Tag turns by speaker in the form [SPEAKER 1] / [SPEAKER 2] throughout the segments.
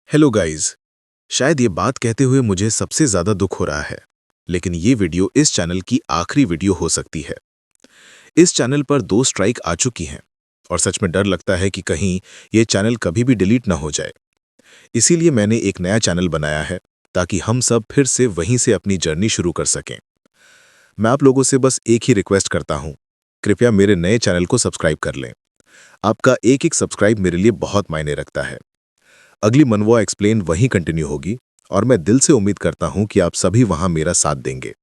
[SPEAKER 1] Hello guys. शायद ये बात कहते हुए मुझे सबसे ज़्यादा दुख हो रहा है, लेकिन ये वीडियो इस चैनल की आखिरी वीडियो हो सकती है। इस चैनल पर 2 स्ट्राइक आ चुकी हैं और सच में डर लगता है कि कहीं ये चैनल कभी भी डिलीट ना हो जाए। इसीलिए मैंने एक नया चैनल बनाया है ताकि हम सब फिर से वहीं से अपनी जर्नी शुरू कर सकें। मैं आप लोगों से बस एक ही रिक्वेस्ट करता हूँ, कृपया मेरे नए चैनल को सब्सक्राइब कर लें। आपका एक-एक सब्सक्राइब मेरे लिए बहुत मायने रखता है। अगली मनवा एक्सप्लेन वहीं कंटिन्यू होगी और मैं दिल से उम्मीद करता हूं कि आप सभी वहां मेरा साथ देंगे।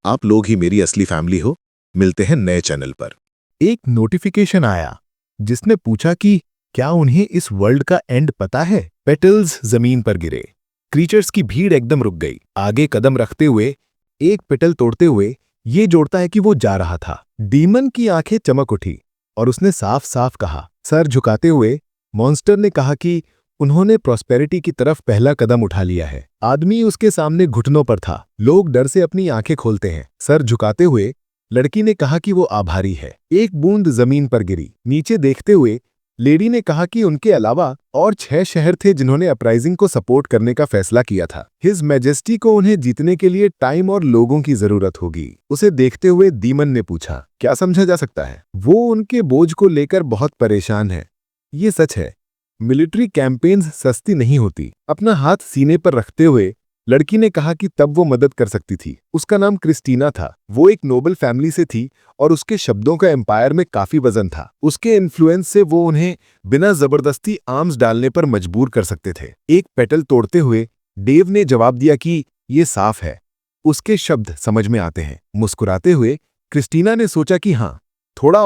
[SPEAKER 1] आप लोग ही मेरी असली फैमिली हो। मिलते हैं नए चैनल पर।
[SPEAKER 2] एक नोटिफिकेशन आया जिसने पूछा कि क्या उन्हें इस वर्ल्ड का एंड पता है। पेटल्स जमीन पर गिरे। क्रीचर्स की भीड़ एकदम रुक गई। आगे कदम रखते हुए, एक पेटल तोड़ते हुए, ये जोड़ता है कि वो जा रहा था। डीमन की आंखें चमक उठी और उसने साफ साफ कहा। सर झुकाते हुए मॉन्स्टर ने कहा कि उन्होंने प्रॉस्पेरिटी की तरफ पहला कदम उठा लिया है। आदमी उसके सामने घुटनों पर था। लोग डर से अपनी आंखें खोलते हैं। सर झुकाते हुए लड़की ने कहा कि वो आभारी है। एक बूंद जमीन पर गिरी। नीचे देखते हुए लेडी ने कहा कि उनके अलावा और 6 शहर थे जिन्होंने अपराइजिंग को सपोर्ट करने का फैसला किया था। हिज मैजेस्टी को उन्हें जीतने के लिए टाइम और लोगों की जरूरत होगी। उसे देखते हुए डीमन ने पूछा, क्या समझा जा सकता है? वो उनके बोझ को लेकर बहुत परेशान है। ये सच है, मिलिट्री कैंपेन्स सस्ती नहीं होती। अपना हाथ सीने पर रखते हुए लड़की ने कहा कि तब वो मदद कर सकती थी। उसका नाम क्रिस्टीना था। वो एक नोबल फैमिली से थी और उसके शब्दों का एम्पायर में काफी वजन था। उसके इन्फ्लुएंस से वो उन्हें बिना जबरदस्ती आर्म्स डालने पर मजबूर कर सकते थे। एक पेटल तोड़ते हुए डेव ने जवाब दिया कि ये साफ है, उसके शब्द समझ में आते हैं। मुस्कुराते हुए क्रिस्टीना ने सोचा कि हाँ, थोड़ा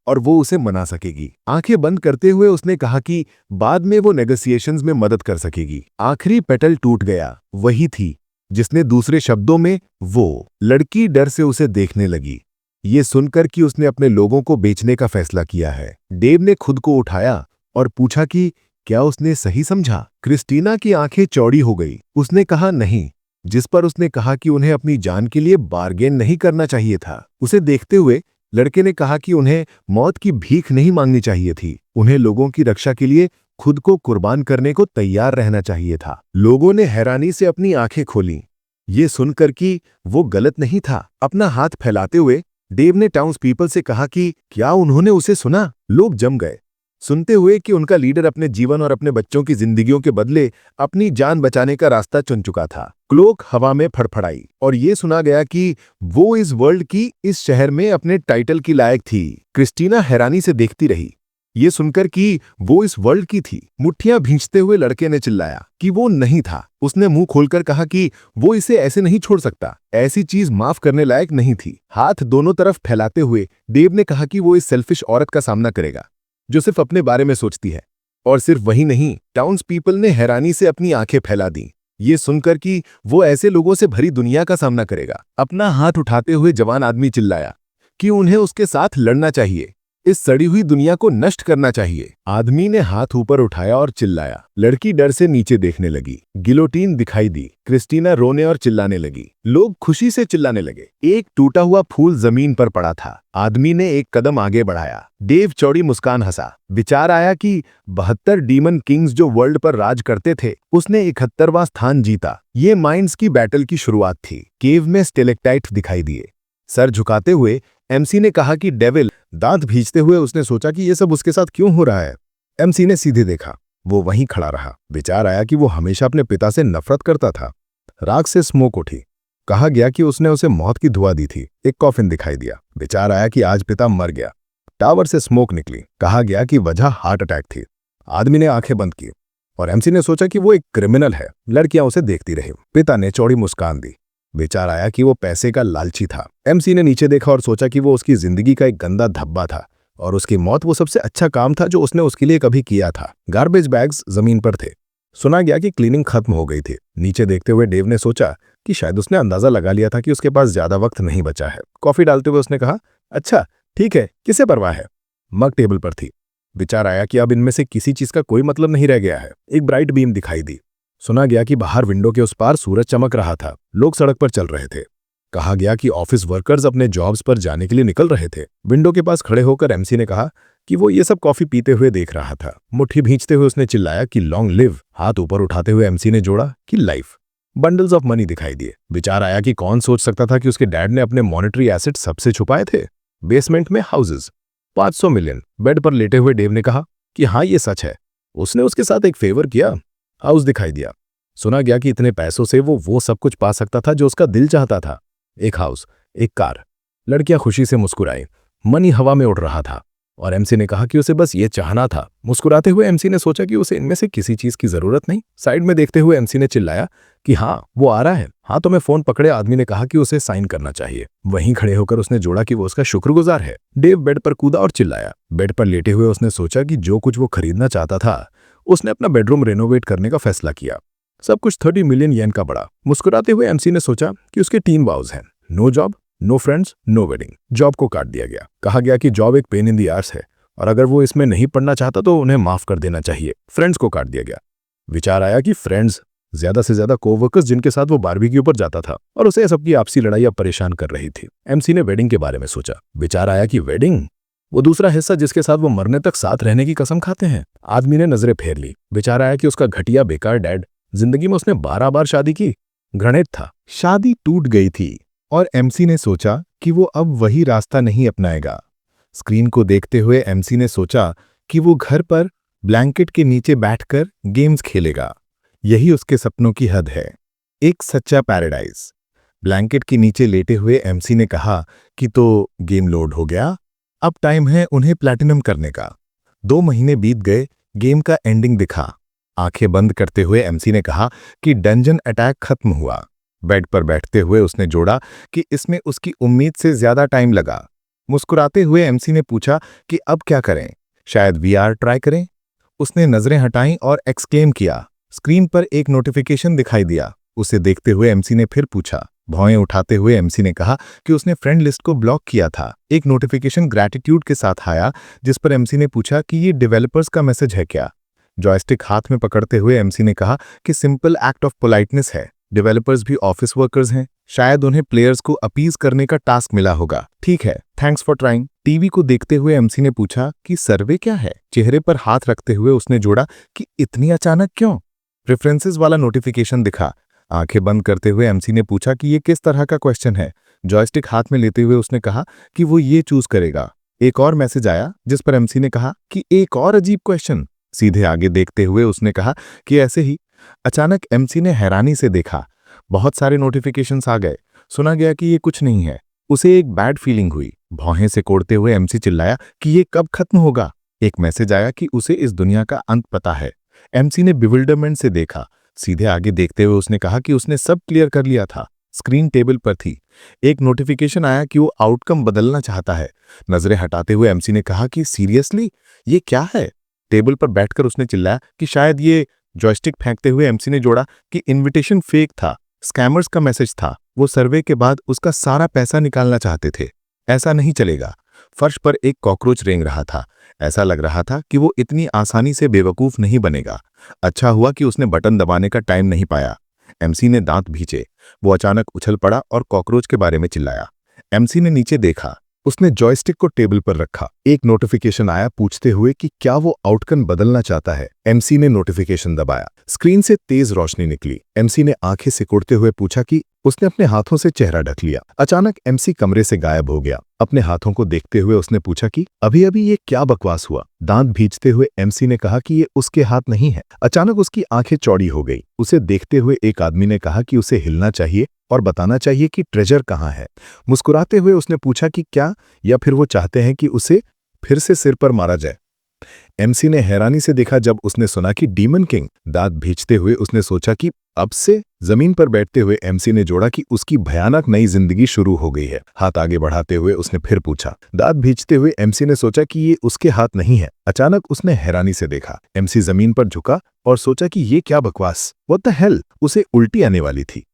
[SPEAKER 2] और वो उसे मना सकेगी। आंखें बंद करते हुए उसने कहा कि बाद में वो नेगोशिएशंस में मदद कर सकेगी। आखिरी पेटल टूट गया। वही थी जिसने दूसरे शब्दों में वो लड़की डर से उसे देखने लगी। ये सुनकर कि उसने अपने लोगों को बेचने का फैसला किया है। डेव ने खुद को उठाया और पूछा कि क्या उसने सही समझा। क्रिस्टीना की आंखें चौड़ी हो गई। उसने कहा नहीं, जिस पर उसने कहा कि उन्हें अपनी जान के लिए बार्गेन नहीं करना चाहिए था। उसे देखते हुए लड़के ने कहा कि उन्हें मौत की भीख नहीं मांगनी चाहिए थी। उन्हें लोगों की रक्षा के लिए खुद को कुर्बान करने को तैयार रहना चाहिए था। लोगों ने हैरानी से अपनी आंखें खोलीं, ये सुनकर कि वो गलत नहीं था। अपना हाथ फैलाते हुए डेव ने टाउन्स पीपल से कहा कि क्या उन्होंने उसे सुना। लोग जम गए, सुनते हुए कि उनका लीडर अपने जीवन और अपने बच्चों की जिंदगियों के बदले अपनी जान बचाने का रास्ता चुन चुका था। क्लोक हवा में फड़फड़ाई और ये सुना गया कि वो इस वर्ल्ड की, इस शहर में अपने टाइटल की लायक थी। क्रिस्टीना हैरानी से देखती रही, ये सुनकर कि वो इस वर्ल्ड की थी। मुट्ठियां भींचते हुए लड़के ने चिल्लाया कि वो नहीं था। उसने मुंह खोलकर कहा कि वो इसे ऐसे नहीं छोड़ सकता। ऐसी चीज माफ करने लायक नहीं थी। हाथ दोनों तरफ फैलाते हुए डेव ने कहा कि वो इस सेल्फिश औरत का सामना करेगा जो सिर्फ अपने बारे में सोचती है। और सिर्फ वही नहीं, टाउन्स पीपल ने हैरानी से अपनी आंखें फैला दी, ये सुनकर कि वो ऐसे लोगों से भरी दुनिया का सामना करेगा। अपना हाथ उठाते हुए जवान आदमी चिल्लाया कि उन्हें उसके साथ लड़ना चाहिए, इस सड़ी हुई दुनिया को नष्ट करना चाहिए। आदमी ने हाथ ऊपर उठाया और चिल्लाया। लड़की डर से नीचे देखने लगी। गिलोटीन दिखाई दी। क्रिस्टीना रोने और चिल्लाने लगी। लोग खुशी से चिल्लाने लगे। एक टूटा हुआ फूल जमीन पर पड़ा था। आदमी ने एक कदम आगे बढ़ाया। डेव चौड़ी मुस्कान हंसा। विचार आया कि 72 डीमन किंग्स जो वर्ल्ड पर राज करते थे, उसने 71वां स्थान जीता। ये माइंड्स की बैटल की शुरुआत थी। केव में स्टेलेक्टाइट दिखाई दिए। सर झुकाते हुए एमसी ने कहा कि डेविल। दांत भींचते हुए उसने सोचा कि यह सब उसके साथ क्यों हो रहा है। एमसी ने सीधे देखा। वो वहीं खड़ा रहा। विचार आया कि वो हमेशा अपने पिता से नफरत करता था। राख से स्मोक उठी। कहा गया कि उसने उसे मौत की दुआ दी थी। एक कॉफिन दिखाई दिया। विचार आया कि आज पिता मर गया। टावर से स्मोक निकली। कहा गया कि वजह हार्ट अटैक थी। आदमी ने आंखें बंद की और एमसी ने सोचा कि वो एक क्रिमिनल है। लड़कियां उसे देखती रही। पिता ने चौड़ी मुस्कान दी। विचार आया कि वो पैसे का लालची था। एमसी ने नीचे देखा और सोचा कि वो उसकी जिंदगी का एक गंदा धब्बा था और उसकी मौत वो सबसे अच्छा काम था जो उसने उसके लिए कभी किया था। गार्बेज बैग्स जमीन पर थे। सुना गया कि क्लीनिंग खत्म हो गई थी। नीचे देखते हुए डेव ने सोचा कि शायद उसने अंदाजा लगा लिया था कि उसके पास ज्यादा वक्त नहीं बचा है। कॉफी डालते हुए उसने कहा, अच्छा ठीक है, किसे परवाह है। मग टेबल पर थी। विचार आया कि अब इनमें से किसी चीज का कोई मतलब नहीं रह गया है। एक ब्राइट बीम दिखाई दी। सुना गया कि बाहर विंडो के उस पार सूरज चमक रहा था। लोग सड़क पर चल रहे थे। कहा गया कि ऑफिस वर्कर्स अपने जॉब्स पर जाने के लिए निकल रहे थे। विंडो के पास खड़े होकर एमसी ने कहा कि वो ये सब कॉफी पीते हुए देख रहा था। मुट्ठी भींचते हुए उसने चिल्लाया कि लॉन्ग लिव। हाथ ऊपर उठाते हुए एमसी ने जोड़ा कि लाइफ। बंडल्स ऑफ मनी दिखाई दिए। विचार आया कि कौन सोच सकता था कि उसके डैड ने अपने मॉनेटरी एसेट सबसे छुपाए थे। बेसमेंट में हाउसेस, 500 मिलियन। बेड पर लेटे हुए डेव ने कहा कि हाँ ये सच है। उसने उसके साथ एक फेवर किया, हाउस दिखाई दिया। सुना गया कि इतने पैसों से वो सब कुछ पा सकता था जो उसका दिल चाहता था। एक हाउस, एक कार। लड़कियां खुशी से मुस्कुराई। मनी हवा में उड़ रहा था और एमसी ने कहा कि उसे बस ये चाहना था। मुस्कुराते हुए एमसी ने सोचा कि उसे इनमें से किसी चीज की जरूरत नहीं। साइड में देखते हुए एमसी ने चिल्लाया कि हाँ वो आ रहा है। हाथों में फोन पकड़े आदमी ने कहा कि उसे साइन करना चाहिए। वहीं खड़े होकर उसने जोड़ा कि वो उसका शुक्रगुजार है। डेव बेड पर कूदा और चिल्लाया। बेड पर लेटे हुए उसने सोचा कि जो कुछ वो खरीदना चाहता था, उसने अपना बेडरूम रेनोवेट करने का फैसला किया। सब कुछ 30 मिलियन येन का बढ़ा। मुस्कुराते हुए एमसी ने सोचा कि उसके 3 वाउज हैं, no job, no friends, no wedding. Job को काट दिया गया। कहा गया कि जॉब एक पेन इन दी आर्स है और अगर वो इसमें नहीं पढ़ना चाहता तो उन्हें माफ कर देना चाहिए। फ्रेंड्स को काट दिया गया। विचार आया कि फ्रेंड्स ज्यादा से ज्यादा कोवर्कर्स जिनके साथ वो बारबेक्यू पर जाता था और उसे सबकी आपसी लड़ाई अब परेशान कर रही थी। एमसी ने वेडिंग के बारे में सोचा। विचार आया कि वेडिंग, वो दूसरा हिस्सा जिसके साथ वो मरने तक साथ रहने की कसम खाते हैं। आदमी ने नजरें फेर ली। विचार आया कि उसका घटिया बेकार डैड, जिंदगी में उसने 12 बार शादी की, घृणित था। शादी टूट गई थी और एमसी ने सोचा कि वो अब वही रास्ता नहीं अपनाएगा। स्क्रीन को देखते हुए एमसी ने सोचा कि वो घर पर ब्लैंकेट के नीचे बैठकर गेम्स खेलेगा। यही उसके सपनों की हद है, एक सच्चा पैराडाइज। ब्लैंकेट के नीचे लेटे हुए एमसी ने कहा कि तो गेम लोड हो गया, अब टाइम है उन्हें प्लैटिनम करने का। 2 महीने बीत गए, गेम का एंडिंग दिखा। आंखें बंद करते हुए एमसी ने कहा कि डंजन अटैक खत्म हुआ। बेड पर बैठते हुए उसने जोड़ा कि इसमें उसकी उम्मीद से ज्यादा टाइम लगा। मुस्कुराते हुए एमसी ने पूछा कि अब क्या करें, शायद वीआर ट्राई करें। उसने नजरें हटाईं और एक्सक्लेम किया। स्क्रीन पर एक नोटिफिकेशन दिखाई दिया। उसे देखते हुए एमसी ने फिर पूछा। भौएं उठाते हुए एमसी ने कहा कि उसने फ्रेंड लिस्ट को ब्लॉक किया था। एक नोटिफिकेशन ग्रैटिट्यूड के साथ आया जिस पर एमसी ने पूछा कि ये डेवलपर्स का मैसेज है क्या। जॉयस्टिक हाथ में पकड़ते हुए एमसी ने कहा कि सिंपल एक्ट ऑफ पोलाइटनेस है। डेवलपर्स भी ऑफिस वर्कर्स हैं, शायद उन्हें प्लेयर्स को अपीज करने का टास्क मिला होगा। ठीक है, थैंक्स फॉर ट्राइंग। टीवी को देखते हुए एमसी ने पूछा कि सर्वे क्या है। चेहरे पर हाथ रखते हुए उसने जोड़ा कि इतनी अचानक क्यों। प्रेफरेंसेस वाला नोटिफिकेशन दिखा। आंखें बंद करते हुए एमसी ने पूछा कि ये किस तरह का क्वेश्चन है। जॉयस्टिक हाथ में लेते हुए उसने कहा कि वो ये चूज करेगा। एक और मैसेज आया जिस पर एमसी ने कहा कि एक और अजीब क्वेश्चन। सीधे आगे देखते हुए उसने कहा कि ऐसे ही। अचानक एमसी ने हैरानी से देखा। बहुत सारे नोटिफिकेशंस आ गए। सुना गया कि ये कुछ नहीं है। उसे एक बैड फीलिंग हुई। भौहें से कोड़ते हुए एमसी चिल्लाया कि ये कब खत्म होगा। एक मैसेज आया कि उसे इस दुनिया का अंत पता है। एमसी ने बिविल्डरमेंट से देखा। सीधे आगे देखते हुए उसने कहा कि उसने सब क्लियर कर लिया था। स्क्रीन टेबल पर थी। एक नोटिफिकेशन आया कि वो आउटकम बदलना चाहता है। नजरें हटाते हुए एमसी ने कहा कि सीरियसली ये क्या है। टेबल पर बैठकर उसने चिल्लाया कि शायद ये। जॉयस्टिक फेंकते हुए एमसी ने जोड़ा कि इनविटेशन फेक था, स्कैमर्स का मैसेज था। वो सर्वे के बाद उसका सारा पैसा निकालना चाहते थे। ऐसा नहीं चलेगा। फर्श पर एक कॉकरोच रेंग रहा था। ऐसा लग रहा था कि वो इतनी आसानी से बेवकूफ नहीं बनेगा। अच्छा हुआ कि उसने बटन दबाने का टाइम नहीं पाया। एमसी ने दांत भींचे। वो अचानक उछल पड़ा और कॉकरोच के बारे में चिल्लाया। एमसी ने नीचे देखा। उसने जॉयस्टिक को टेबल पर रखा। एक नोटिफिकेशन आया पूछते हुए कि क्या वो आउटकम बदलना चाहता है। एमसी ने नोटिफिकेशन दबाया। स्क्रीन से तेज रोशनी निकली। एमसी ने आंखें सिकुड़ते हुए पूछा कि उसने अपने हाथों से चेहरा ढक लिया। अचानक एमसी कमरे से गायब हो गया। अपने हाथों को देखते हुए उसने पूछा कि अभी अभी ये क्या बकवास हुआ। दांत भींचते हुए एमसी ने कहा कि ये उसके हाथ नहीं है। अचानक उसकी आंखें चौड़ी हो गई। उसे देखते हुए एक आदमी ने कहा कि उसे हिलना चाहिए और बताना चाहिए कि ट्रेजर कहाँ है। मुस्कुराते हुए उसने पूछा कि क्या, या फिर वो चाहते हैं कि उसे फिर से सिर पर मारा जाए। एमसी ने हैरानी से देखा जब उसने सुना कि डीमन किंग। दांत भींचते हुए उसने सोचा कि अब से। जमीन पर बैठते हुए एमसी ने जोड़ा कि उसकी भयानक नई जिंदगी शुरू हो गई है। हाथ आगे बढ़ाते हुए उसने फिर पूछा। दांत भींचते हुए एमसी ने सोचा कि ये उसके हाथ नहीं है। अचानक उसने हैरानी से देखा। एमसी जमीन पर झुका और सोचा कि ये क्या बकवास, व्हाट द हेल। उसे उल्टी आने वाली थी।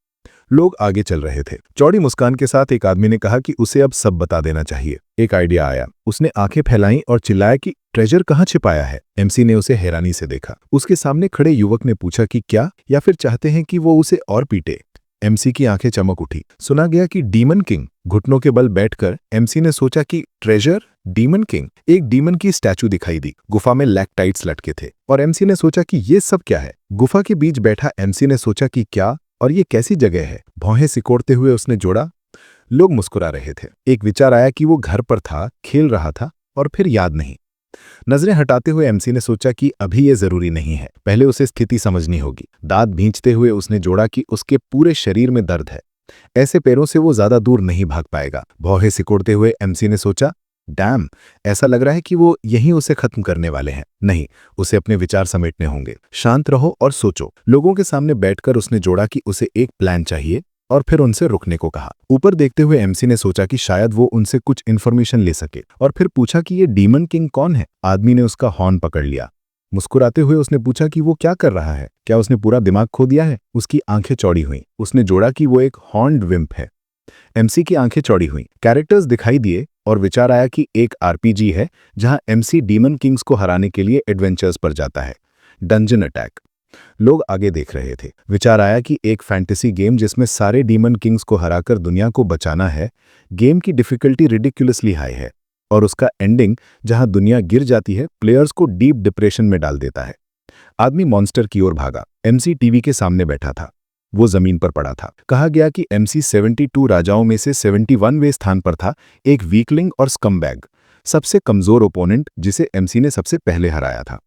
[SPEAKER 2] लोग आगे चल रहे थे। चौड़ी मुस्कान के साथ एक आदमी ने कहा कि उसे अब सब बता देना चाहिए। एक आइडिया आया। उसने आंखें फैलाईं और चिल्लाया कि ट्रेजर कहाँ छिपाया है। एमसी ने उसे हैरानी से देखा। उसके सामने खड़े युवक ने पूछा कि क्या, या फिर चाहते हैं कि वो उसे और पीटे। एमसी की आंखें चमक उठी। सुना गया कि डीमन किंग। घुटनों के बल बैठकर एमसी ने सोचा कि ट्रेजर, डीमन किंग। एक डीमन की स्टैचू दिखाई दी। गुफा में लैक्टाइट्स लटके थे और एमसी ने सोचा कि ये सब क्या है। गुफा के बीच बैठा एमसी ने सोचा कि क्या और ये कैसी जगह है। भौहें सिकोड़ते हुए उसने जोड़ा। लोग मुस्कुरा रहे थे। एक विचार आया कि वो घर पर था, खेल रहा था और फिर याद नहीं। नजरें हटाते हुए एमसी ने सोचा कि अभी ये जरूरी नहीं है, पहले उसे स्थिति समझनी होगी। दांत भींचते हुए उसने जोड़ा कि उसके पूरे शरीर में दर्द है। ऐसे पैरों से वो ज्यादा दूर नहीं भाग पाएगा। भौहें सिकोड़ते हुए एमसी ने सोचा, डैम, ऐसा लग रहा है कि वो यहीं उसे खत्म करने वाले हैं। नहीं, उसे अपने विचार समेटने होंगे। शांत रहो और सोचो। लोगों के सामने बैठकर उसने जोड़ा कि उसे एक प्लान चाहिए और फिर उनसे रुकने को कहा। ऊपर देखते हुए एमसी ने सोचा कि शायद वो उनसे कुछ इन्फॉर्मेशन ले सके और फिर पूछा कि ये डीमन किंग कौन है। आदमी ने उसका हॉर्न पकड़ लिया। मुस्कुराते हुए उसने पूछा कि वो क्या कर रहा है, क्या उसने पूरा दिमाग खो दिया है। उसकी आंखें चौड़ी हुईं। उसने जोड़ा कि वो एक हॉर्न्ड विम्प है। एमसी की आंखें चौड़ी हुईं। कैरेक्टर्स दिखाई दिए और विचार आया कि एक आरपीजी है जहां एमसी डीमन किंग्स को हराने के लिए एडवेंचर्स पर जाता है। Dungeon attack. लोग आगे देख रहे थे। विचार आया कि एक फैंटेसी गेम जिसमें सारे डीमन किंग्स को हराकर दुनिया को बचाना है। गेम की डिफिकल्टी रिडिकुलसली हाई है और उसका एंडिंग जहां दुनिया गिर जाती है, प्लेयर्स को डीप डिप्रेशन में डाल देता है। आदमी मॉन्स्टर की ओर भागा। एमसी टीवी के सामने बैठा था। वो जमीन पर पड़ा था। कहा गया कि एमसी 72 राजाओं में से 71वें स्थान पर था, एक वीकलिंग और स्कमबैग, सबसे कमजोर ओपोनेंट जिसे एमसी ने सबसे पहले हराया था।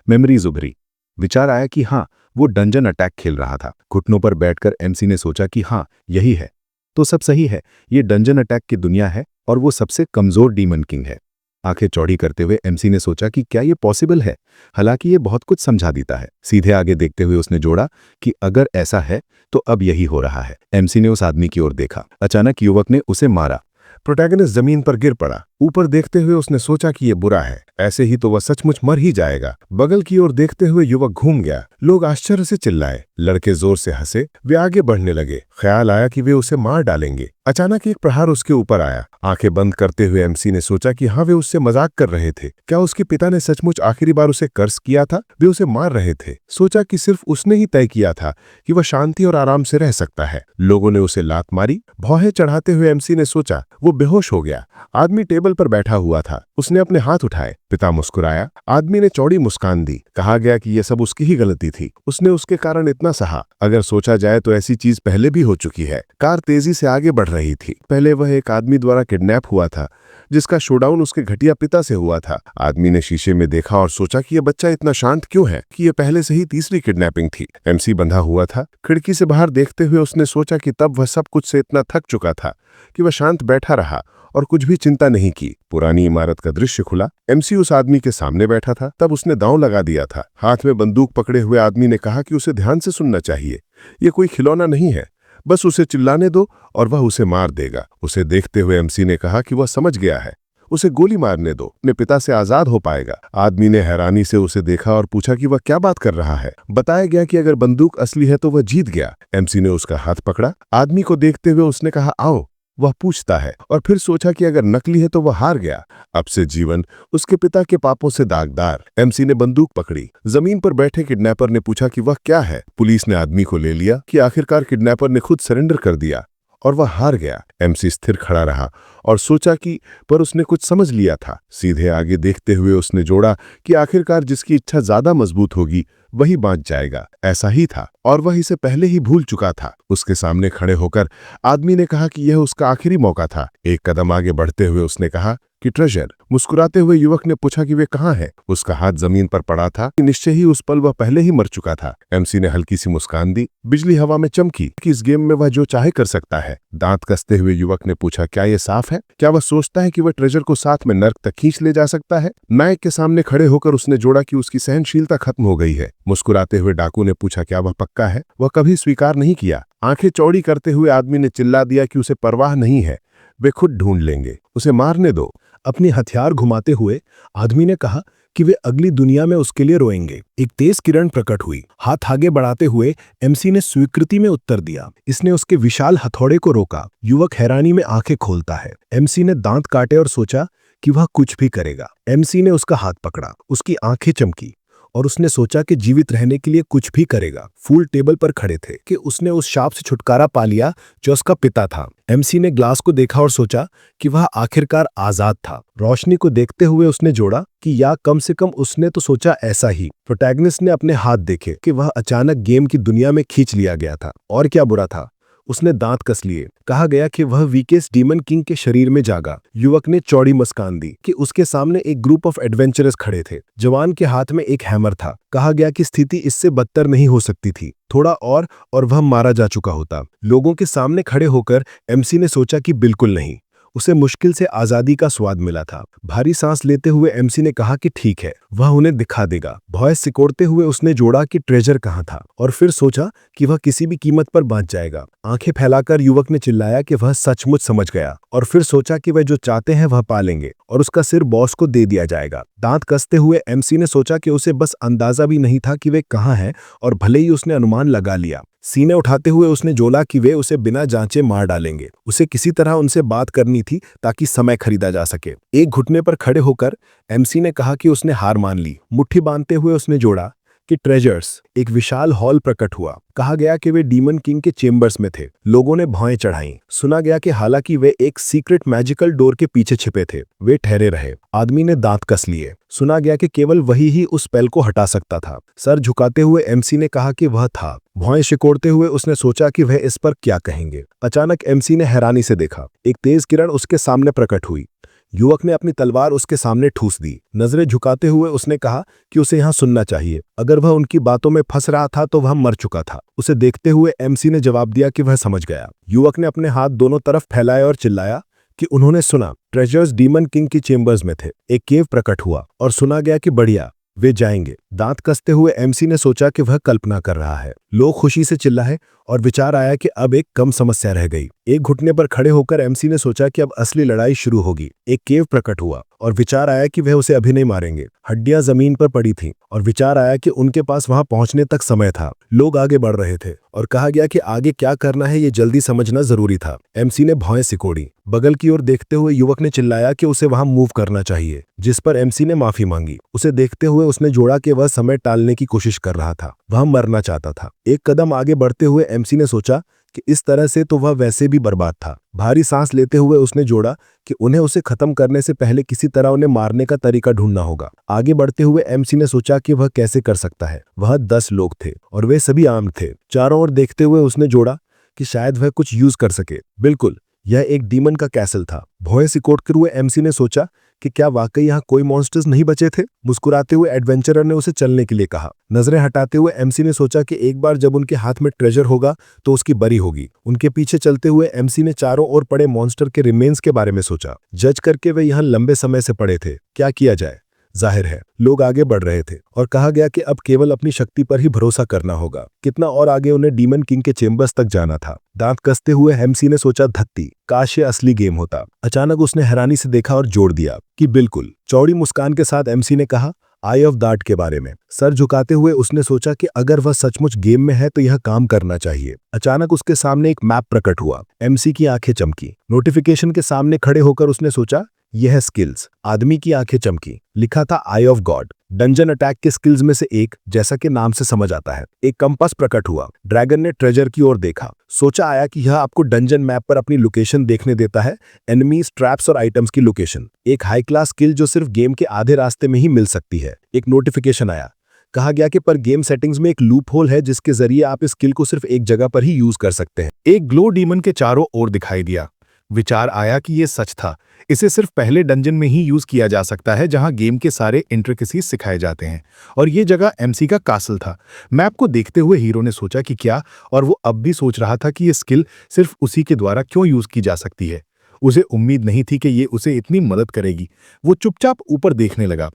[SPEAKER 2] मेमोरीज उभरी। विचार आया कि हाँ, वो डंजन अटैक खेल रहा था। घुटनों पर बैठकर एमसी ने सोचा कि हाँ, यही है तो सब सही है। ये डंजन अटैक की दुनिया है और वो सबसे कमजोर डीमन किंग है। आंखें चौड़ी करते हुए एमसी ने सोचा कि क्या ये पॉसिबल है। हालांकि ये बहुत कुछ समझा देता है। सीधे आगे देखते हुए उसने जोड़ा कि अगर ऐसा है तो अब यही हो रहा है। एमसी ने उस आदमी की ओर देखा। अचानक युवक ने उसे मारा। प्रोटैगनिस्ट जमीन पर गिर पड़ा। ऊपर देखते हुए उसने सोचा कि ये बुरा है, ऐसे ही तो वह सचमुच मर ही जाएगा। बगल की ओर देखते हुए युवक घूम गया। लोग आश्चर्य से चिल्लाए। लड़के जोर से हंसे। वे आगे बढ़ने लगे। ख्याल आया कि वे उसे मार डालेंगे। अचानक एक प्रहार उसके ऊपर आया। आंखें बंद करते हुए एमसी ने सोचा कि हाँ, वे उससे मजाक कर रहे थे। क्या उसके पिता ने सचमुच आखिरी बार उसे कर्ज किया था? वे उसे मार रहे थे। सोचा कि सिर्फ उसने ही तय किया था कि वह शांति और आराम से रह सकता है। लोगों ने उसे लात मारी। भौहें चढ़ाते हुए एमसी ने सोचा। वो बेहोश हो गया। आदमी टेबल पर बैठा हुआ था। उसने अपने हाथ उठाए। पिता मुस्कुराया। आदमी ने चौड़ी मुस्कान दी। कहा गया कि यह सब उसकी ही गलती थी। उसने उसके कारण इतना सहा। अगर सोचा जाए तो ऐसी चीज पहले भी हो चुकी है। कार तेजी से आगे बढ़ रही थी। पहले वह एक आदमी द्वारा किडनैप हुआ था जिसका शोडाउन उसके घटिया पिता से हुआ था। आदमी ने शीशे में देखा और सोचा कि यह बच्चा इतना शांत क्यों है, कि यह पहले से ही तीसरी किडनैपिंग थी। एमसी बंधा हुआ था। खिड़की से बाहर देखते हुए उसने सोचा कि तब वह सब कुछ से इतना थक चुका था कि वह शांत बैठा रहा और कुछ भी चिंता नहीं की। पुरानी इमारत का दृश्य खुला। एमसी उस आदमी के सामने बैठा था। तब उसने दांव लगा दिया था। हाथ में बंदूक पकड़े हुए आदमी ने कहा कि उसे ध्यान से सुनना चाहिए। ये कोई खिलौना नहीं है, बस उसे चिल्लाने दो और वह उसे मार देगा। उसे देखते हुए एमसी ने कहा कि वह समझ गया है, उसे गोली मारने दो, अपने पिता से आजाद हो पाएगा। आदमी ने हैरानी से उसे देखा और पूछा कि वह क्या बात कर रहा है। बताया गया कि अगर बंदूक असली है तो वह जीत गया। एमसी ने उसका हाथ पकड़ा। आदमी को देखते हुए उसने कहा, आओ। वह पूछता है और फिर सोचा कि अगर नकली है तो वह हार गया। अब से जीवन उसके पिता के पापों से दागदार। एमसी ने बंदूक पकड़ी। जमीन पर बैठे किडनैपर ने पूछा कि वह क्या है। पुलिस ने आदमी को ले लिया कि आखिरकार किडनैपर ने खुद सरेंडर कर दिया और वह हार गया। एमसी स्थिर खड़ा रहा और सोचा कि पर उसने कुछ समझ लिया था। सीधे आगे देखते हुए उसने जोड़ा कि आखिरकार जिसकी इच्छा ज्यादा मजबूत होगी वही बांच जाएगा। ऐसा ही था और वह इसे पहले ही भूल चुका था। उसके सामने खड़े होकर आदमी ने कहा कि यह उसका आखिरी मौका था। एक कदम आगे बढ़ते हुए उसने कहा कि ट्रेजर। मुस्कुराते हुए युवक ने पूछा कि वे कहाँ हैं। उसका हाथ जमीन पर पड़ा था। निश्चय ही उस पल वह पहले ही मर चुका था। एमसी ने हल्की सी मुस्कान दी। बिजली हवा में चमकी कि इस गेम में वह जो चाहे कर सकता है। दांत कसते हुए युवक ने पूछा, क्या यह साफ है? क्या वह सोचता है कि वह ट्रेजर को साथ में नर्क तक खींच ले जा सकता है? नायक के सामने खड़े होकर उसने जोड़ा कि उसकी सहनशीलता खत्म हो गई है। मुस्कुराते हुए डाकू ने पूछा, क्या वह पक्का है? वह कभी स्वीकार नहीं किया। आंखें चौड़ी करते हुए आदमी ने चिल्ला दिया कि उसे परवाह नहीं है, वे खुद ढूंढ लेंगे, उसे मारने दो। अपनी हथियार घुमाते हुए आदमी ने कहा कि वे अगली दुनिया में उसके लिए रोएंगे। एक तेज किरण प्रकट हुई। हाथ आगे बढ़ाते हुए एमसी ने स्वीकृति में उत्तर दिया। इसने उसके विशाल हथौड़े को रोका। युवक हैरानी में आंखें खोलता है। एमसी ने दांत काटे और सोचा कि वह कुछ भी करेगा। एमसी ने उसका हाथ पकड़ा। उसकी आंखें चमकी। और उसने सोचा कि जीवित रहने के लिए कुछ भी करेगा। फूल टेबल पर खड़े थे कि उसने उस सांप से छुटकारा पा लिया जो उसका पिता था। एमसी ने ग्लास को देखा और सोचा कि वह आखिरकार आजाद था। रोशनी को देखते हुए उसने जोड़ा कि या कम से कम उसने तो सोचा ऐसा ही। प्रोटैगनिस्ट ने अपने हाथ देखे कि वह अचानक गेम की दुनिया में खींच लिया गया था। और क्या बुरा था? उसने दांत कस लिए। कहा गया कि वह वीकेस्ट डीमन किंग के शरीर में जागा। युवक ने चौड़ी मुस्कान दी कि उसके सामने एक ग्रुप ऑफ एडवेंचरर्स खड़े थे। जवान के हाथ में एक हैमर था। कहा गया कि स्थिति इससे बदतर नहीं हो सकती थी। थोड़ा और वह मारा जा चुका होता। लोगों के सामने खड़े होकर एमसी ने सोचा कि बिल्कुल नहीं। उसे मुश्किल से आजादी का स्वाद मिला था। भारी सांस लेते हुए एमसी ने कहा कि ठीक है, वह उन्हें दिखा देगा। भौं सिकोड़ते हुए उसने जोड़ा कि ट्रेजर कहाँ था, और फिर सोचा कि वह किसी भी कीमत पर बच जाएगा। आंखें फैलाकर युवक ने चिल्लाया कि वह सचमुच समझ गया, और फिर सोचा कि वह जो चाहते हैं वह पालेंगे और उसका सिर बॉस को दे दिया जाएगा। दांत कसते हुए एमसी ने सोचा कि उसे बस अंदाजा भी नहीं था कि वे कहाँ हैं, और भले ही उसने अनुमान लगा लिया। सीने उठाते हुए उसने जोला कि वे उसे बिना जांचे मार डालेंगे। उसे किसी तरह उनसे बात करनी थी ताकि समय खरीदा जा सके। एक घुटने पर खड़े होकर एमसी ने कहा कि उसने हार मान ली। मुट्ठी बांधते हुए उसने जोड़ा कि ट्रेजर्स। एक विशाल हॉल प्रकट हुआ। कहा गया कि वे डीमन किंग के चेम्बर्स में थे। लोगों ने भौएं चढ़ाईं। सुना गया कि हालांकि वे एक सीक्रेट मैजिकल डोर के पीछे छिपे थे, वे ठहरे रहे। आदमी ने दांत कस लिए। सुना गया कि केवल वही ही उस स्पेल को हटा सकता था। सर झुकाते हुए एमसी ने कहा कि वह था। भौएं सिकोड़ते हुए उसने सोचा कि वह इस पर क्या कहेंगे। अचानक एमसी ने हैरानी से देखा। एक तेज किरण उसके सामने प्रकट हुई। युवक ने अपनी तलवार उसके सामने ठूस दी। नजरें झुकाते हुए उसने कहा कि उसे यहाँ सुनना चाहिए। अगर वह उनकी बातों में फंस रहा था तो वह मर चुका था। उसे देखते हुए एमसी ने जवाब दिया कि वह समझ गया। युवक ने अपने हाथ दोनों तरफ फैलाए और चिल्लाया कि उन्होंने सुना। ट्रेजर्स डीमन किंग की चेम्बर्स में थे। एक केव प्रकट हुआ और सुना गया कि बढ़िया, वे जाएंगे। दांत कसते हुए एमसी ने सोचा कि वह कल्पना कर रहा है। लोग खुशी से चिल्लाए और विचार आया कि अब एक कम समस्या रह गई। एक घुटने पर खड़े होकर एमसी ने सोचा कि अब असली लड़ाई शुरू होगी। एक केव प्रकट हुआ और विचार आया कि वह उसे अभी नहीं मारेंगे। हड्डियां जमीन पर पड़ी थीं और विचार आया कि उनके पास वहां पहुंचने तक समय था। लोग आगे बढ़ रहे थे और कहा गया कि आगे क्या करना है ये जल्दी समझना जरूरी था। एमसी ने भौएं सिकोड़ी। बगल की ओर देखते हुए युवक ने चिल्लाया कि उसे वहां मूव करना चाहिए, जिस पर एमसी ने माफी मांगी। उसे देखते हुए उसने जोड़ा कि वह समय टालने की कोशिश कर रहा था। वह मरना चाहता था। एक कदम आगे बढ़ते हुए एमसी ने सोचा कि इस तरह से तो वह वैसे भी बर्बाद था। भारी सांस लेते हुए उसने जोड़ा कि उन्हें उसे खत्म करने से पहले किसी तरह उन्हें मारने का तरीका ढूंढना होगा। आगे बढ़ते हुए एमसी ने सोचा कि वह कैसे कर सकता है। वह 10 लोग थे और वे सभी आर्म्ड थे। चारों ओर देखते हुए उसने जोड़ा कि शायद वह कुछ यूज कर सके। बिल्कुल, यह एक डीमन का कैसल था। भौएं सिकोड़ते हुए एमसी ने सोचा कि क्या वाकई यहाँ कोई मॉन्स्टर्स नहीं बचे थे। मुस्कुराते हुए एडवेंचरर ने उसे चलने के लिए कहा। नजरें हटाते हुए एमसी ने सोचा कि एक बार जब उनके हाथ में ट्रेजर होगा तो उसकी बरी होगी। उनके पीछे चलते हुए एमसी ने चारों ओर पड़े मॉन्स्टर के रिमेन्स के बारे में सोचा। जज करके वे यहाँ लंबे समय से पड़े थे। क्या किया जाए? जाहिर है लोग आगे बढ़ रहे थे और कहा गया कि अब केवल अपनी शक्ति पर ही भरोसा करना होगा। कितना और आगे उन्हें डीमन किंग के चेम्बर्स तक जाना था। दांत कसते हुए एमसी ने सोचा, धत्ती, काश ये असली गेम होता। अचानक उसने हैरानी से देखा और जोड़ दिया कि बिल्कुल। चौड़ी मुस्कान के साथ एमसी ने कहा, आई ऑफ दाट के बारे में। सर झुकाते हुए उसने सोचा कि अगर वह सचमुच गेम में है तो यह काम करना चाहिए। अचानक उसके सामने एक मैप प्रकट हुआ। एमसी की आंखें चमकी। नोटिफिकेशन के सामने खड़े होकर उसने सोचा, यह स्किल्स। आदमी की आंखें चमकी। लिखा था आई ऑफ गॉड। डंजन अटैक के स्किल्स में से एक, जैसा कि नाम से समझ आता है। एक कंपास प्रकट हुआ। ड्रैगन ने ट्रेजर की ओर देखा। सोचा आया कि यह आपको डंजन मैप पर अपनी लोकेशन देखने देता है, एनिमीज, ट्रैप्स और आइटम्स की लोकेशन। एक हाई क्लास स्किल जो सिर्फ गेम के आधे रास्ते में ही मिल सकती है। एक नोटिफिकेशन आया। कहा गया कि पर गेम सेटिंग्स में एक लूप होल है जिसके जरिए आप इस स्किल को सिर्फ एक जगह पर ही यूज कर सकते हैं। एक ग्लो डीमन के चारों ओर दिखाई दिया। विचार आया कि यह सच था। इसे सिर्फ पहले डंजन में ही यूज किया जा सकता है जहां गेम के सारे इंट्रिकेसीज सिखाए जाते हैं, और यह जगह एमसी का कासल था। मैप को देखते हुए हीरो ने सोचा कि क्या, और वो अब भी सोच रहा था कि यह स्किल सिर्फ उसी के द्वारा क्यों यूज की जा सकती है। उसे उम्मीद नहीं थी कि ये उसे इतनी मदद करेगी। वो चुपचाप ऊपर देखने लगा।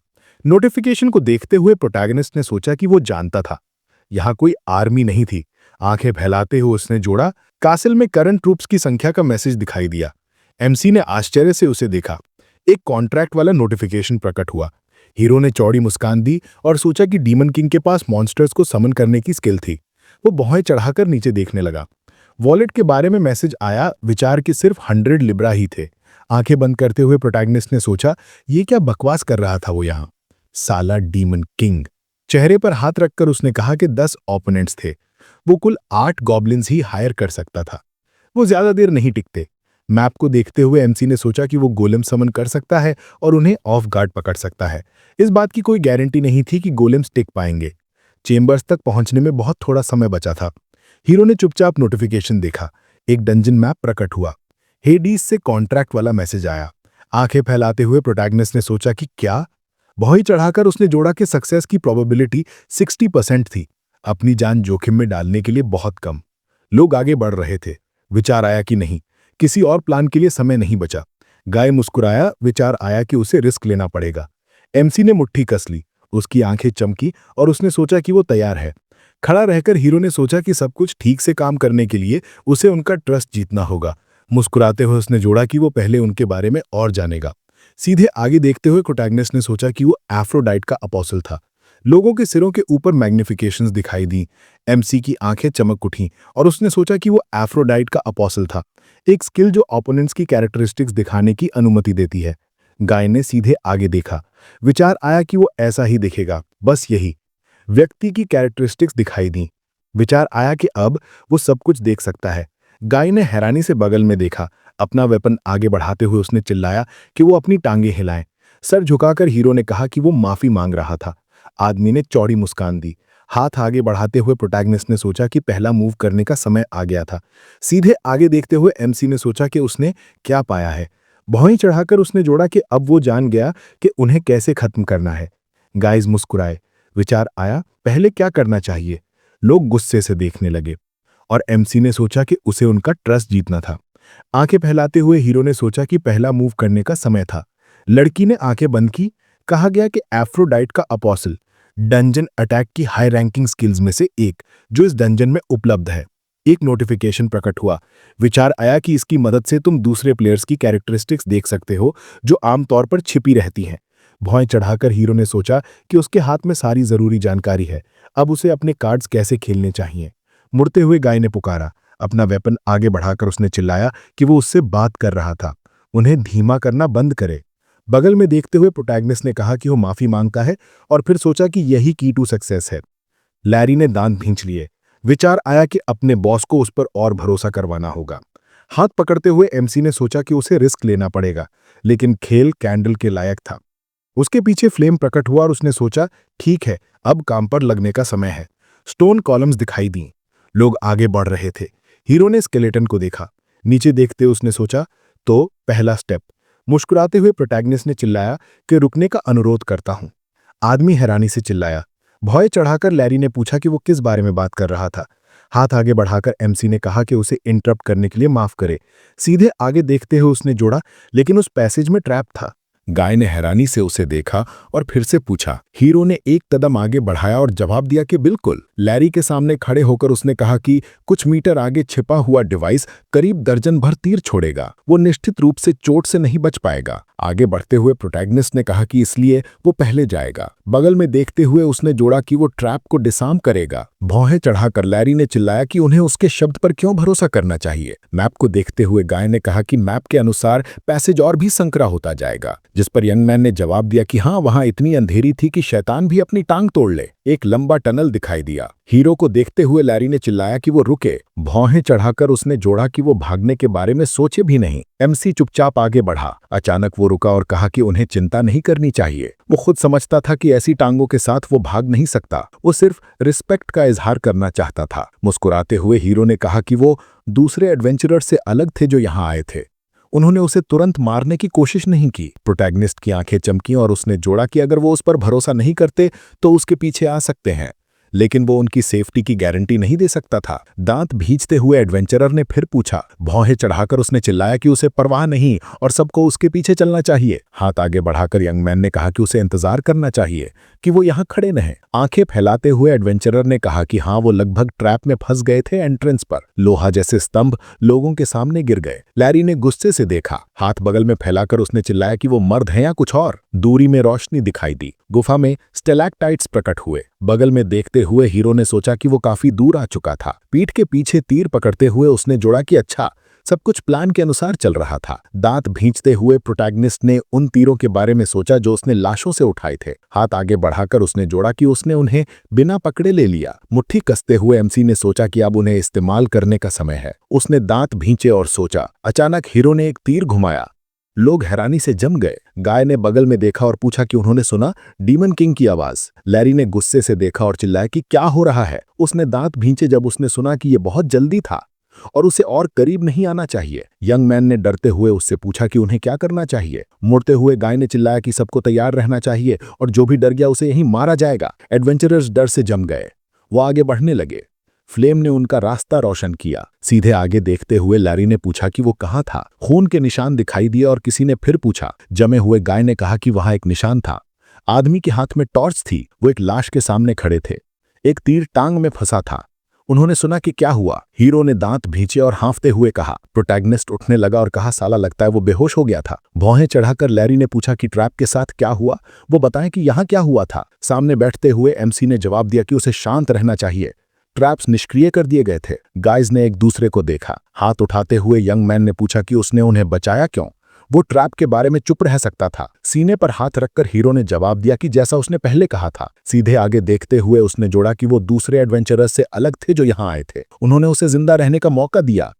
[SPEAKER 2] नोटिफिकेशन को देखते हुए प्रोटैगनिस्ट ने सोचा कि वो जानता था यहां कोई आर्मी नहीं थी। आंखें फैलाते हुए उसने जोड़ा, कासिल में करंट ट्रूप्स की संख्या का मैसेज दिखाई दिया। एमसी ने आश्चर्य से उसे देखा। एक कॉन्ट्रैक्ट वाला नोटिफिकेशन प्रकट हुआ। हीरो ने चौड़ी मुस्कान दी और सोचा कि डीमन किंग के पास मॉन्स्टर्स को समन करने की स्किल थी। वो भौहें चढ़ाकर नीचे देखने लगा। वॉलेट के बारे में मैसेज आया। विचार के सिर्फ 100 लिब्रा ही थे। आंखें बंद करते हुए प्रोटैगनिस्ट ने सोचा, ये क्या बकवास कर रहा था वो यहाँ। साला डीमन किंग। चेहरे पर हाथ रखकर उसने कहा कि 10 ओपोनेंट्स थे। वो कुल 8 गॉब्लिन्स ही हायर कर सकता था। वो ज्यादा देर नहीं टिकते। मैप को देखते हुए एमसी ने सोचा कि वो गोलेम समन कर सकता है और उन्हें ऑफ गार्ड पकड़ सकता है। इस बात की कोई गारंटी नहीं थी कि गोलेम्स टिक पाएंगे। चेम्बर्स तक पहुंचने में बहुत थोड़ा समय बचा था। हीरो ने चुपचाप नोटिफिकेशन देखा। एक डंजन मैप प्रकट हुआ। हेडीज से कॉन्ट्रैक्ट वाला मैसेज आया। आंखें फैलाते हुए प्रोटैगनिस्ट ने सोचा कि क्या। भौही चढ़ाकर उसने जोड़ा कि सक्सेस की प्रोबेबिलिटी 60% थी। अपनी जान जोखिम में डालने के लिए बहुत कम। लोग आगे बढ़ रहे थे। विचार आया कि नहीं, किसी और प्लान के लिए समय नहीं बचा। गाय मुस्कुराया। विचार आया कि उसे रिस्क लेना पड़ेगा। एमसी ने मुट्ठी कस ली। उसकी आंखें चमकी और उसने सोचा कि वो तैयार है। खड़ा रहकर हीरो ने सोचा कि सब कुछ ठीक से काम करने के लिए उसे उनका ट्रस्ट जीतना होगा। मुस्कुराते हुए उसने जोड़ा कि वो पहले उनके बारे में और जानेगा। सीधे आगे देखते हुए प्रोटैगनिस्ट ने सोचा कि वो एफ्रोडाइट का अपोस्टल था। लोगों के सिरों के ऊपर मैग्निफिकेशंस दिखाई दी। एमसी की आंखें चमक उठीं और उसने सोचा कि वो एफ्रोडाइट का अपोस्टल था, एक स्किल जो ओपोनेंट्स की कैरेक्टरिस्टिक्स दिखाने की अनुमति देती है। गाय ने सीधे आगे देखा। विचार आया कि वो ऐसा ही दिखेगा, बस यही। व्यक्ति की कैरेक्टरिस्टिक्स दिखाई दी। विचार आया कि अब वो सब कुछ देख सकता है। गाय ने हैरानी से बगल में देखा। अपना वेपन आगे बढ़ाते हुए उसने चिल्लाया कि वो अपनी टांगे हिलाएं। सर झुकाकर हीरो ने कहा कि वो माफी मांग रहा था। आदमी ने चौड़ी मुस्कान दी। हाथ आगे बढ़ाते हुए प्रोटैगनिस्ट ने सोचा कि पहला मूव करने का समय आ गया था। सीधे आगे देखते हुए एमसी ने सोचा कि उसने क्या पाया है। भौहीं चढ़ाकर उसने जोड़ा कि अब वो जान गया कि उन्हें कैसे खत्म करना है। गाइज मुस्कुराए। विचार आया, पहले क्या करना चाहिए। लोग गुस्से से देखने लगे और एमसी ने सोचा कि उसे उनका ट्रस्ट जीतना था। आंखें फैलाते हुए हीरो ने सोचा कि पहला मूव करने का समय था। लड़की ने आंखें बंद की। कहा गया कि एफ्रोडाइट का अपोस्टल डंजन अटैक की हाई रैंकिंग स्किल्स में से एक जो इस डंजन में उपलब्ध है। एक नोटिफिकेशन प्रकट हुआ। विचार आया कि इसकी मदद से तुम दूसरे प्लेयर्स की कैरेक्टरिस्टिक्स देख सकते हो जो आमतौर पर छिपी रहती हैं। भौं चढ़ाकर हीरो ने सोचा कि उसके हाथ में सारी जरूरी जानकारी है। अब उसे अपने कार्ड्स कैसे खेलने चाहिए। मुड़ते हुए गाय ने पुकारा। अपना वेपन आगे बढ़ाकर उसने चिल्लाया कि वो उससे बात कर रहा था। उन्हें धीमा करना बंद करे। बगल में देखते हुए प्रोटैगनिस्ट ने कहा कि वो माफी मांगता है और फिर सोचा कि यही की टू सक्सेस है। लैरी ने दांत भींच लिए। विचार आया कि अपने बॉस को उस पर और भरोसा करवाना होगा। हाथ पकड़ते हुए एमसी ने सोचा कि उसे रिस्क लेना पड़ेगा, लेकिन खेल कैंडल के लायक था। उसके पीछे फ्लेम प्रकट हुआ और उसने सोचा ठीक है, अब काम पर लगने का समय है। स्टोन कॉलम्स दिखाई दी। लोग आगे बढ़ रहे थे। हीरो ने स्केलेटन को देखा। नीचे देखते उसने सोचा तो पहला स्टेप। मुस्कुराते हुए प्रोटैगनिस्ट ने चिल्लाया कि रुकने का अनुरोध करता हूं। आदमी हैरानी से चिल्लाया। भौं चढ़ाकर लैरी ने पूछा कि वो किस बारे में बात कर रहा था। हाथ आगे बढ़ाकर एमसी ने कहा कि उसे इंटरप्ट करने के लिए माफ करे। सीधे आगे देखते हुए उसने जोड़ा, लेकिन उस पैसेज में ट्रैप था। गाय ने हैरानी से उसे देखा और फिर से पूछा। हीरो ने एक कदम आगे बढ़ाया और जवाब दिया कि बिल्कुल। लैरी के सामने खड़े होकर उसने कहा कि कुछ मीटर आगे छिपा हुआ डिवाइस करीब दर्जन भर तीर छोड़ेगा। वो निश्चित रूप से चोट से नहीं बच पाएगा। आगे बढ़ते हुए प्रोटैगनिस्ट ने कहा कि इसलिए वो पहले जाएगा। बगल में देखते हुए उसने जोड़ा कि वो ट्रैप को डिसार्म करेगा। भौहें चढ़ाकर लैरी ने चिल्लाया कि उन्हें उसके शब्द पर क्यों भरोसा करना चाहिए। मैप को देखते हुए गाय ने कहा कि मैप के अनुसार पैसेज और भी संकरा होता जाएगा, जिस पर यंग मैन ने जवाब दिया कि हाँ, वहां इतनी अंधेरी थी कि शैतान भी अपनी टांग तोड़ ले। एक लंबा टनल दिखाई दिया। हीरो को देखते हुए लैरी ने चिल्लाया कि वो रुके। भौहें चढ़ाकर उसने जोड़ा कि वो भागने के बारे में सोचे भी नहीं। एमसी चुपचाप आगे बढ़ा। अचानक वो रुका और कहा कि उन्हें चिंता नहीं करनी चाहिए। वो खुद समझता था कि ऐसी टांगों के साथ वो भाग नहीं सकता। वो सिर्फ रिस्पेक्ट का इजहार करना चाहता था। मुस्कुराते हुए हीरो ने कहा कि वो दूसरे एडवेंचरर से अलग थे जो यहाँ आए थे। उन्होंने उसे तुरंत मारने की कोशिश नहीं की। प्रोटैगनिस्ट की आंखें चमकीं और उसने जोड़ा कि अगर वो उस पर भरोसा नहीं करते तो उसके पीछे आ सकते हैं, लेकिन वो उनकी सेफ्टी की गारंटी नहीं दे सकता था। दांत भींचते हुए एडवेंचरर ने फिर पूछा। भौहें चढ़ाकर उसने चिल्लाया कि उसे परवाह नहीं और सबको उसके पीछे चलना चाहिए। हाथ आगे बढ़ाकर यंग मैन ने कहा कि उसे इंतजार करना चाहिए, कि वो यहाँ खड़े न हैं। आंखें फैलाते हुए एडवेंचरर ने कहा कि हाँ, वो लगभग ट्रैप में फंस गए थे। एंट्रेंस पर लोहा जैसे स्तंभ लोगों के सामने गिर गए। लैरी ने गुस्से से देखा। हाथ बगल में फैलाकर उसने चिल्लाया कि वो मर्द हैं या कुछ और। दूरी में रोशनी दिखाई दी। गुफा में स्टेलैक्टाइट्स प्रकट हुए। बगल में देखते हुए हीरो ने सोचा कि वो काफी दूर आ चुका था। पीठ के पीछे तीर पकड़ते हुए उसने जोड़ा कि अच्छा, सब कुछ प्लान के अनुसार चल रहा था। दांत भींचते हुए प्रोटैगनिस्ट ने उन तीरों के बारे में सोचा जो उसने लाशों से उठाए थे। हाथ आगे बढ़ाकर उसने जोड़ा कि उसने उन्हें बिना पकड़े ले लिया। मुट्ठी कसते हुए एमसी ने सोचा कि अब उन्हें इस्तेमाल करने का समय है। उसने दांत भींचे और सोचा। अचानक हीरो ने एक तीर घुमाया। लोग हैरानी से जम गए। गाय ने बगल में देखा और पूछा कि उन्होंने सुना डीमन किंग की आवाज। लैरी ने गुस्से से देखा और चिल्लाया कि क्या हो रहा है। उसने दांत भींचे जब उसने सुना कि यह बहुत जल्दी था और उसे और करीब नहीं आना चाहिए। यंग मैन ने डरते हुए उससे पूछा कि उन्हें क्या करना चाहिए। मुड़ते हुए गाय ने चिल्लाया कि सबको तैयार रहना चाहिए और जो भी डर गया उसे यहीं मारा जाएगा। एडवेंचरर्स डर से जम गए। वो आगे बढ़ने लगे। फ्लेम ने उनका रास्ता रोशन किया। सीधे आगे देखते हुए लैरी ने पूछा कि वो कहाँ था। खून के निशान दिखाई दिए और किसी ने फिर पूछा। जमे हुए गाय ने कहा कि वहां एक निशान था। आदमी के हाथ में टॉर्च थी। वो एक लाश के सामने खड़े थे। एक तीर टांग में फंसा था। उन्होंने सुना कि क्या हुआ। हीरो ने दांत भींचे और हांफते हुए कहा। प्रोटैगनिस्ट उठने लगा और कहा, साला लगता है वो बेहोश हो गया था। भौहें चढ़ाकर लैरी ने पूछा कि ट्रैप के साथ क्या हुआ। वो बताएं कि यहाँ क्या हुआ था। सामने बैठते हुए एमसी ने जवाब दिया कि उसे शांत रहना चाहिए। ट्रैप्स निष्क्रिय कर दिए गए थे। गाइज ने एक दूसरे को देखा। हाथ उठाते हुए यंग मैन ने पूछा कि उसने उन्हें बचाया क्यों। वो ट्रैप के बारे में चुप रह सकता था। सीने पर हाथ रखकर हीरो ने जवाब दिया कि जैसा उसने पहले कहा था। सीधे आगे देखते हुए उसने जोड़ा कि वो दूसरे एडवेंचरर्स से अलग थे जो यहां आए थे। उन्होंने उसे जिंदा रहने का मौका दिया।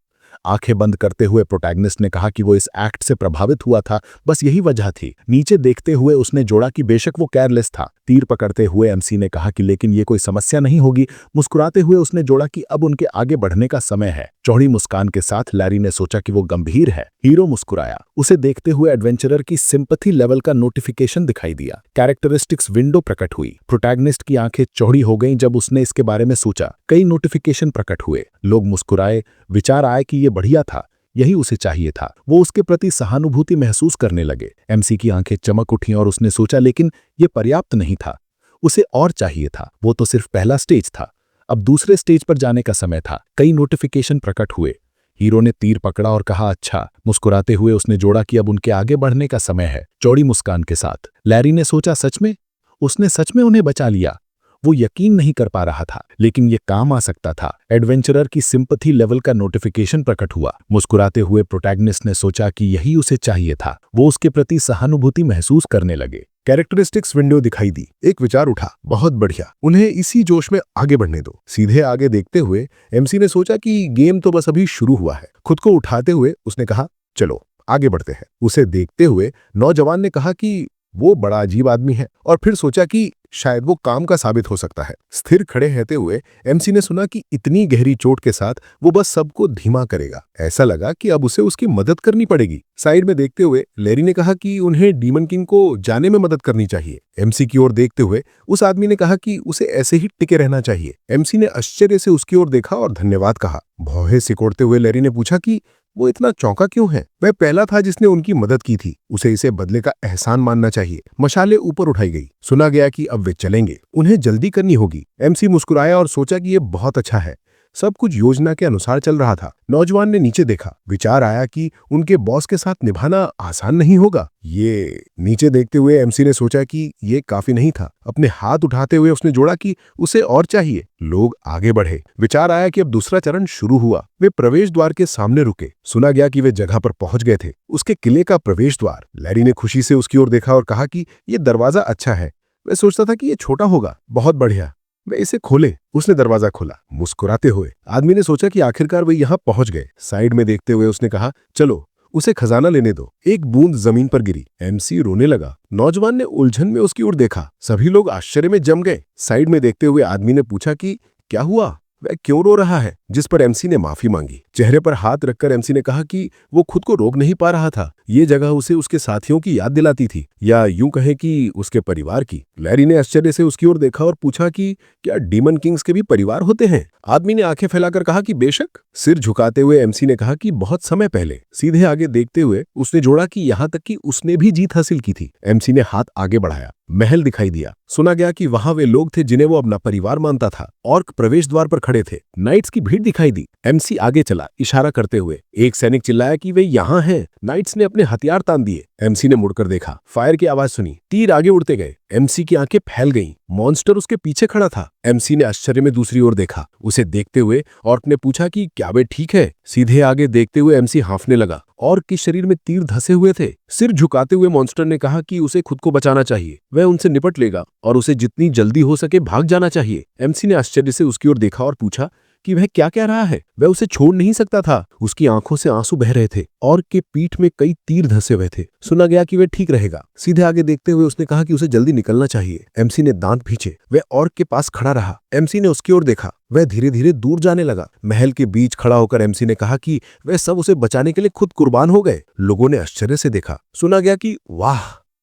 [SPEAKER 2] आंखें बंद करते हुए प्रोटैगनिस्ट ने कहा कि वो इस एक्ट से प्रभावित हुआ था, बस यही वजह थी। नीचे देखते हुए उसने जोड़ा कि बेशक वो केयरलेस था। तीर पकड़ते हुए एमसी ने कहा कि लेकिन ये कोई समस्या नहीं होगी। मुस्कुराते हुए उसने जोड़ा कि अब उनके आगे बढ़ने का समय है। चौड़ी मुस्कान के साथ लैरी ने सोचा कि वो गंभीर है। हीरो मुस्कुराया। उसे देखते हुए एडवेंचरर की सिंपैथी लेवल का नोटिफिकेशन दिखाई दिया। कैरेक्टरिस्टिक्स विंडो प्रकट हुई। प्रोटैगनिस्ट की आंखें चौड़ी हो गईं जब उसने इसके बारे में सोचा। कई नोटिफिकेशन प्रकट हुए। लोग मुस्कुराए। विचार आए कि ये बढ़िया था। यही उसे चाहिए था। वो उसके प्रति सहानुभूति महसूस करने लगे। एमसी की आंखें चमक उठीं और उसने सोचा लेकिन ये पर्याप्त नहीं था। उसे और चाहिए था। वो तो सिर्फ पहला स्टेज था। अब दूसरे स्टेज पर जाने का समय था। कई नोटिफिकेशन प्रकट हुए। हीरो ने तीर पकड़ा और कहा अच्छा। मुस्कुराते हुए उसने जोड़ा कि अब उनके आगे बढ़ने का समय है। चौड़ी मुस्कान के साथ लैरी ने सोचा सच में? उसने सच में उन्हें बचा लिया। वो यकीन नहीं कर पा रहा था, लेकिन ये काम आ सकता था। एडवेंचरर की सिंपैथी लेवल का नोटिफिकेशन प्रकट हुआ। मुस्कुराते हुए प्रोटैगनिस्ट ने सोचा कि यही उसे चाहिए था। वो उसके प्रति सहानुभूति महसूस करने लगे। कैरेक्टरिस्टिक्स विंडो दिखाई दी। एक विचार उठा, बहुत बढ़िया, उन्हें इसी जोश में आगे बढ़ने दो। सीधे आगे देखते हुए एमसी ने सोचा कि गेम तो बस अभी शुरू हुआ है। खुद को उठाते हुए उसने कहा चलो आगे बढ़ते हैं। उसे देखते हुए नौजवान ने कहा कि वो बड़ा अजीब आदमी है और फिर सोचा कि शायद वो काम का साबित हो सकता है। स्थिर खड़े रहते हुए एमसी ने सुना कि इतनी गहरी चोट के साथ वो बस सबको धीमा करेगा। ऐसा लगा कि अब उसे उसकी मदद करनी पड़ेगी। साइड में देखते हुए लैरी ने कहा कि उन्हें डीमन किंग को जाने में मदद करनी चाहिए। एमसी की ओर देखते हुए उस आदमी ने कहा कि उसे ऐसे ही टिके रहना चाहिए। एमसी ने आश्चर्य से उसकी ओर देखा और धन्यवाद कहा। भौहें सिकोड़ते हुए लैरी ने पूछा कि वो इतना चौंका क्यों है। वह पहला था जिसने उनकी मदद की थी। उसे इसे बदले का एहसान मानना चाहिए। मशाले ऊपर उठाई गई। सुना गया कि अब वे चलेंगे। उन्हें जल्दी करनी होगी। एमसी मुस्कुराया और सोचा कि यह बहुत अच्छा है। सब कुछ योजना के अनुसार चल रहा था। नौजवान ने नीचे देखा। विचार आया कि उनके बॉस के साथ निभाना आसान नहीं होगा। ये नीचे देखते हुए एमसी ने सोचा कि ये काफी नहीं था। अपने हाथ उठाते हुए उसने जोड़ा कि उसे और चाहिए। लोग आगे बढ़े। विचार आया कि अब दूसरा चरण शुरू हुआ। वे प्रवेश द्वार के सामने रुके। सुना गया कि वे जगह पर पहुंच गए थे। उसके किले का प्रवेश द्वार। लैरी ने खुशी से उसकी ओर देखा और कहा कि यह दरवाजा अच्छा है। वह सोचता था कि यह छोटा होगा। बहुत बढ़िया, वे इसे खोले। उसने दरवाजा खोला। मुस्कुराते हुए आदमी ने सोचा कि आखिरकार वे यहां पहुंच गए। साइड में देखते हुए उसने कहा चलो उसे खजाना लेने दो। एक बूंद जमीन पर गिरी। एमसी रोने लगा। नौजवान ने उलझन में उसकी ओर देखा। सभी लोग आश्चर्य में जम गए। साइड में देखते हुए आदमी ने पूछा कि क्या हुआ, वह क्यों रो रहा है। जिस पर एमसी ने माफी मांगी। चेहरे पर हाथ रखकर एमसी ने कहा कि वो खुद को रोक नहीं पा रहा था। ये जगह उसे उसके साथियों की याद दिलाती थी, या यूं कहें कि उसके परिवार की। लैरी ने आश्चर्य से उसकी ओर देखा और पूछा कि क्या डीमन किंग्स के भी परिवार होते हैं। आदमी ने आंखें फैलाकर कहा कि बेशक। सिर झुकाते हुए एमसी ने कहा कि बहुत समय पहले। सीधे आगे देखते हुए उसने जोड़ा कि यहां तक कि उसने भी जीत हासिल की थी। एमसी ने हाथ आगे बढ़ाया। महल दिखाई दिया। सुना गया कि वहां वे लोग थे जिन्हें वो अपना परिवार मानता था। ऑर्क प्रवेश द्वार पर खड़े थे। नाइट्स की भीड़ दिखाई दी। एमसी आगे चला, इशारा करते हुए। एक सैनिक चिल्लाया कि वे यहां हैं। नाइट्स ने
[SPEAKER 3] अपने हथियार तान दिए। एमसी ने मुड़कर देखा, फायर की आवाज सुनी, तीर आगे उड़ते गए। एमसी की आंखें फैल गईं। मॉन्स्टर उसके पीछे खड़ा था। एमसी ने आश्चर्य में दूसरी ओर देखा। उसे देखते हुए ऑर्क ने पूछा कि क्या वे ठीक है? सीधे आगे देखते हुए एमसी हांफने लगा। ऑर्क के शरीर में तीर धंसे हुए थे। सिर झुकाते हुए मॉन्स्टर ने कहा कि उसे खुद को बचाना चाहिए, वह उनसे निपट लेगा और उसे जितनी जल्दी हो सके भाग जाना चाहिए। एमसी ने आश्चर्य से उसकी ओर देखा और पूछा कि वह क्या कह रहा है। वह उसे छोड़ नहीं सकता था। उसकी आंखों से आंसू बह रहे थे। ऑर्क के पीठ में कई तीर धंसे हुए थे। सुना गया कि वह ठीक रहेगा। सीधे आगे देखते हुए उसने कहा कि उसे जल्दी निकलना चाहिए। एमसी ने दांत भींचे। वह ऑर्क के पास खड़ा रहा। एमसी ने उसकी ओर देखा। वह धीरे धीरे दूर जाने लगा। महल के बीच खड़ा होकर एमसी ने कहा कि वह सब उसे बचाने के लिए खुद कुर्बान हो गए। लोगों ने आश्चर्य से देखा। सुना गया कि वाह,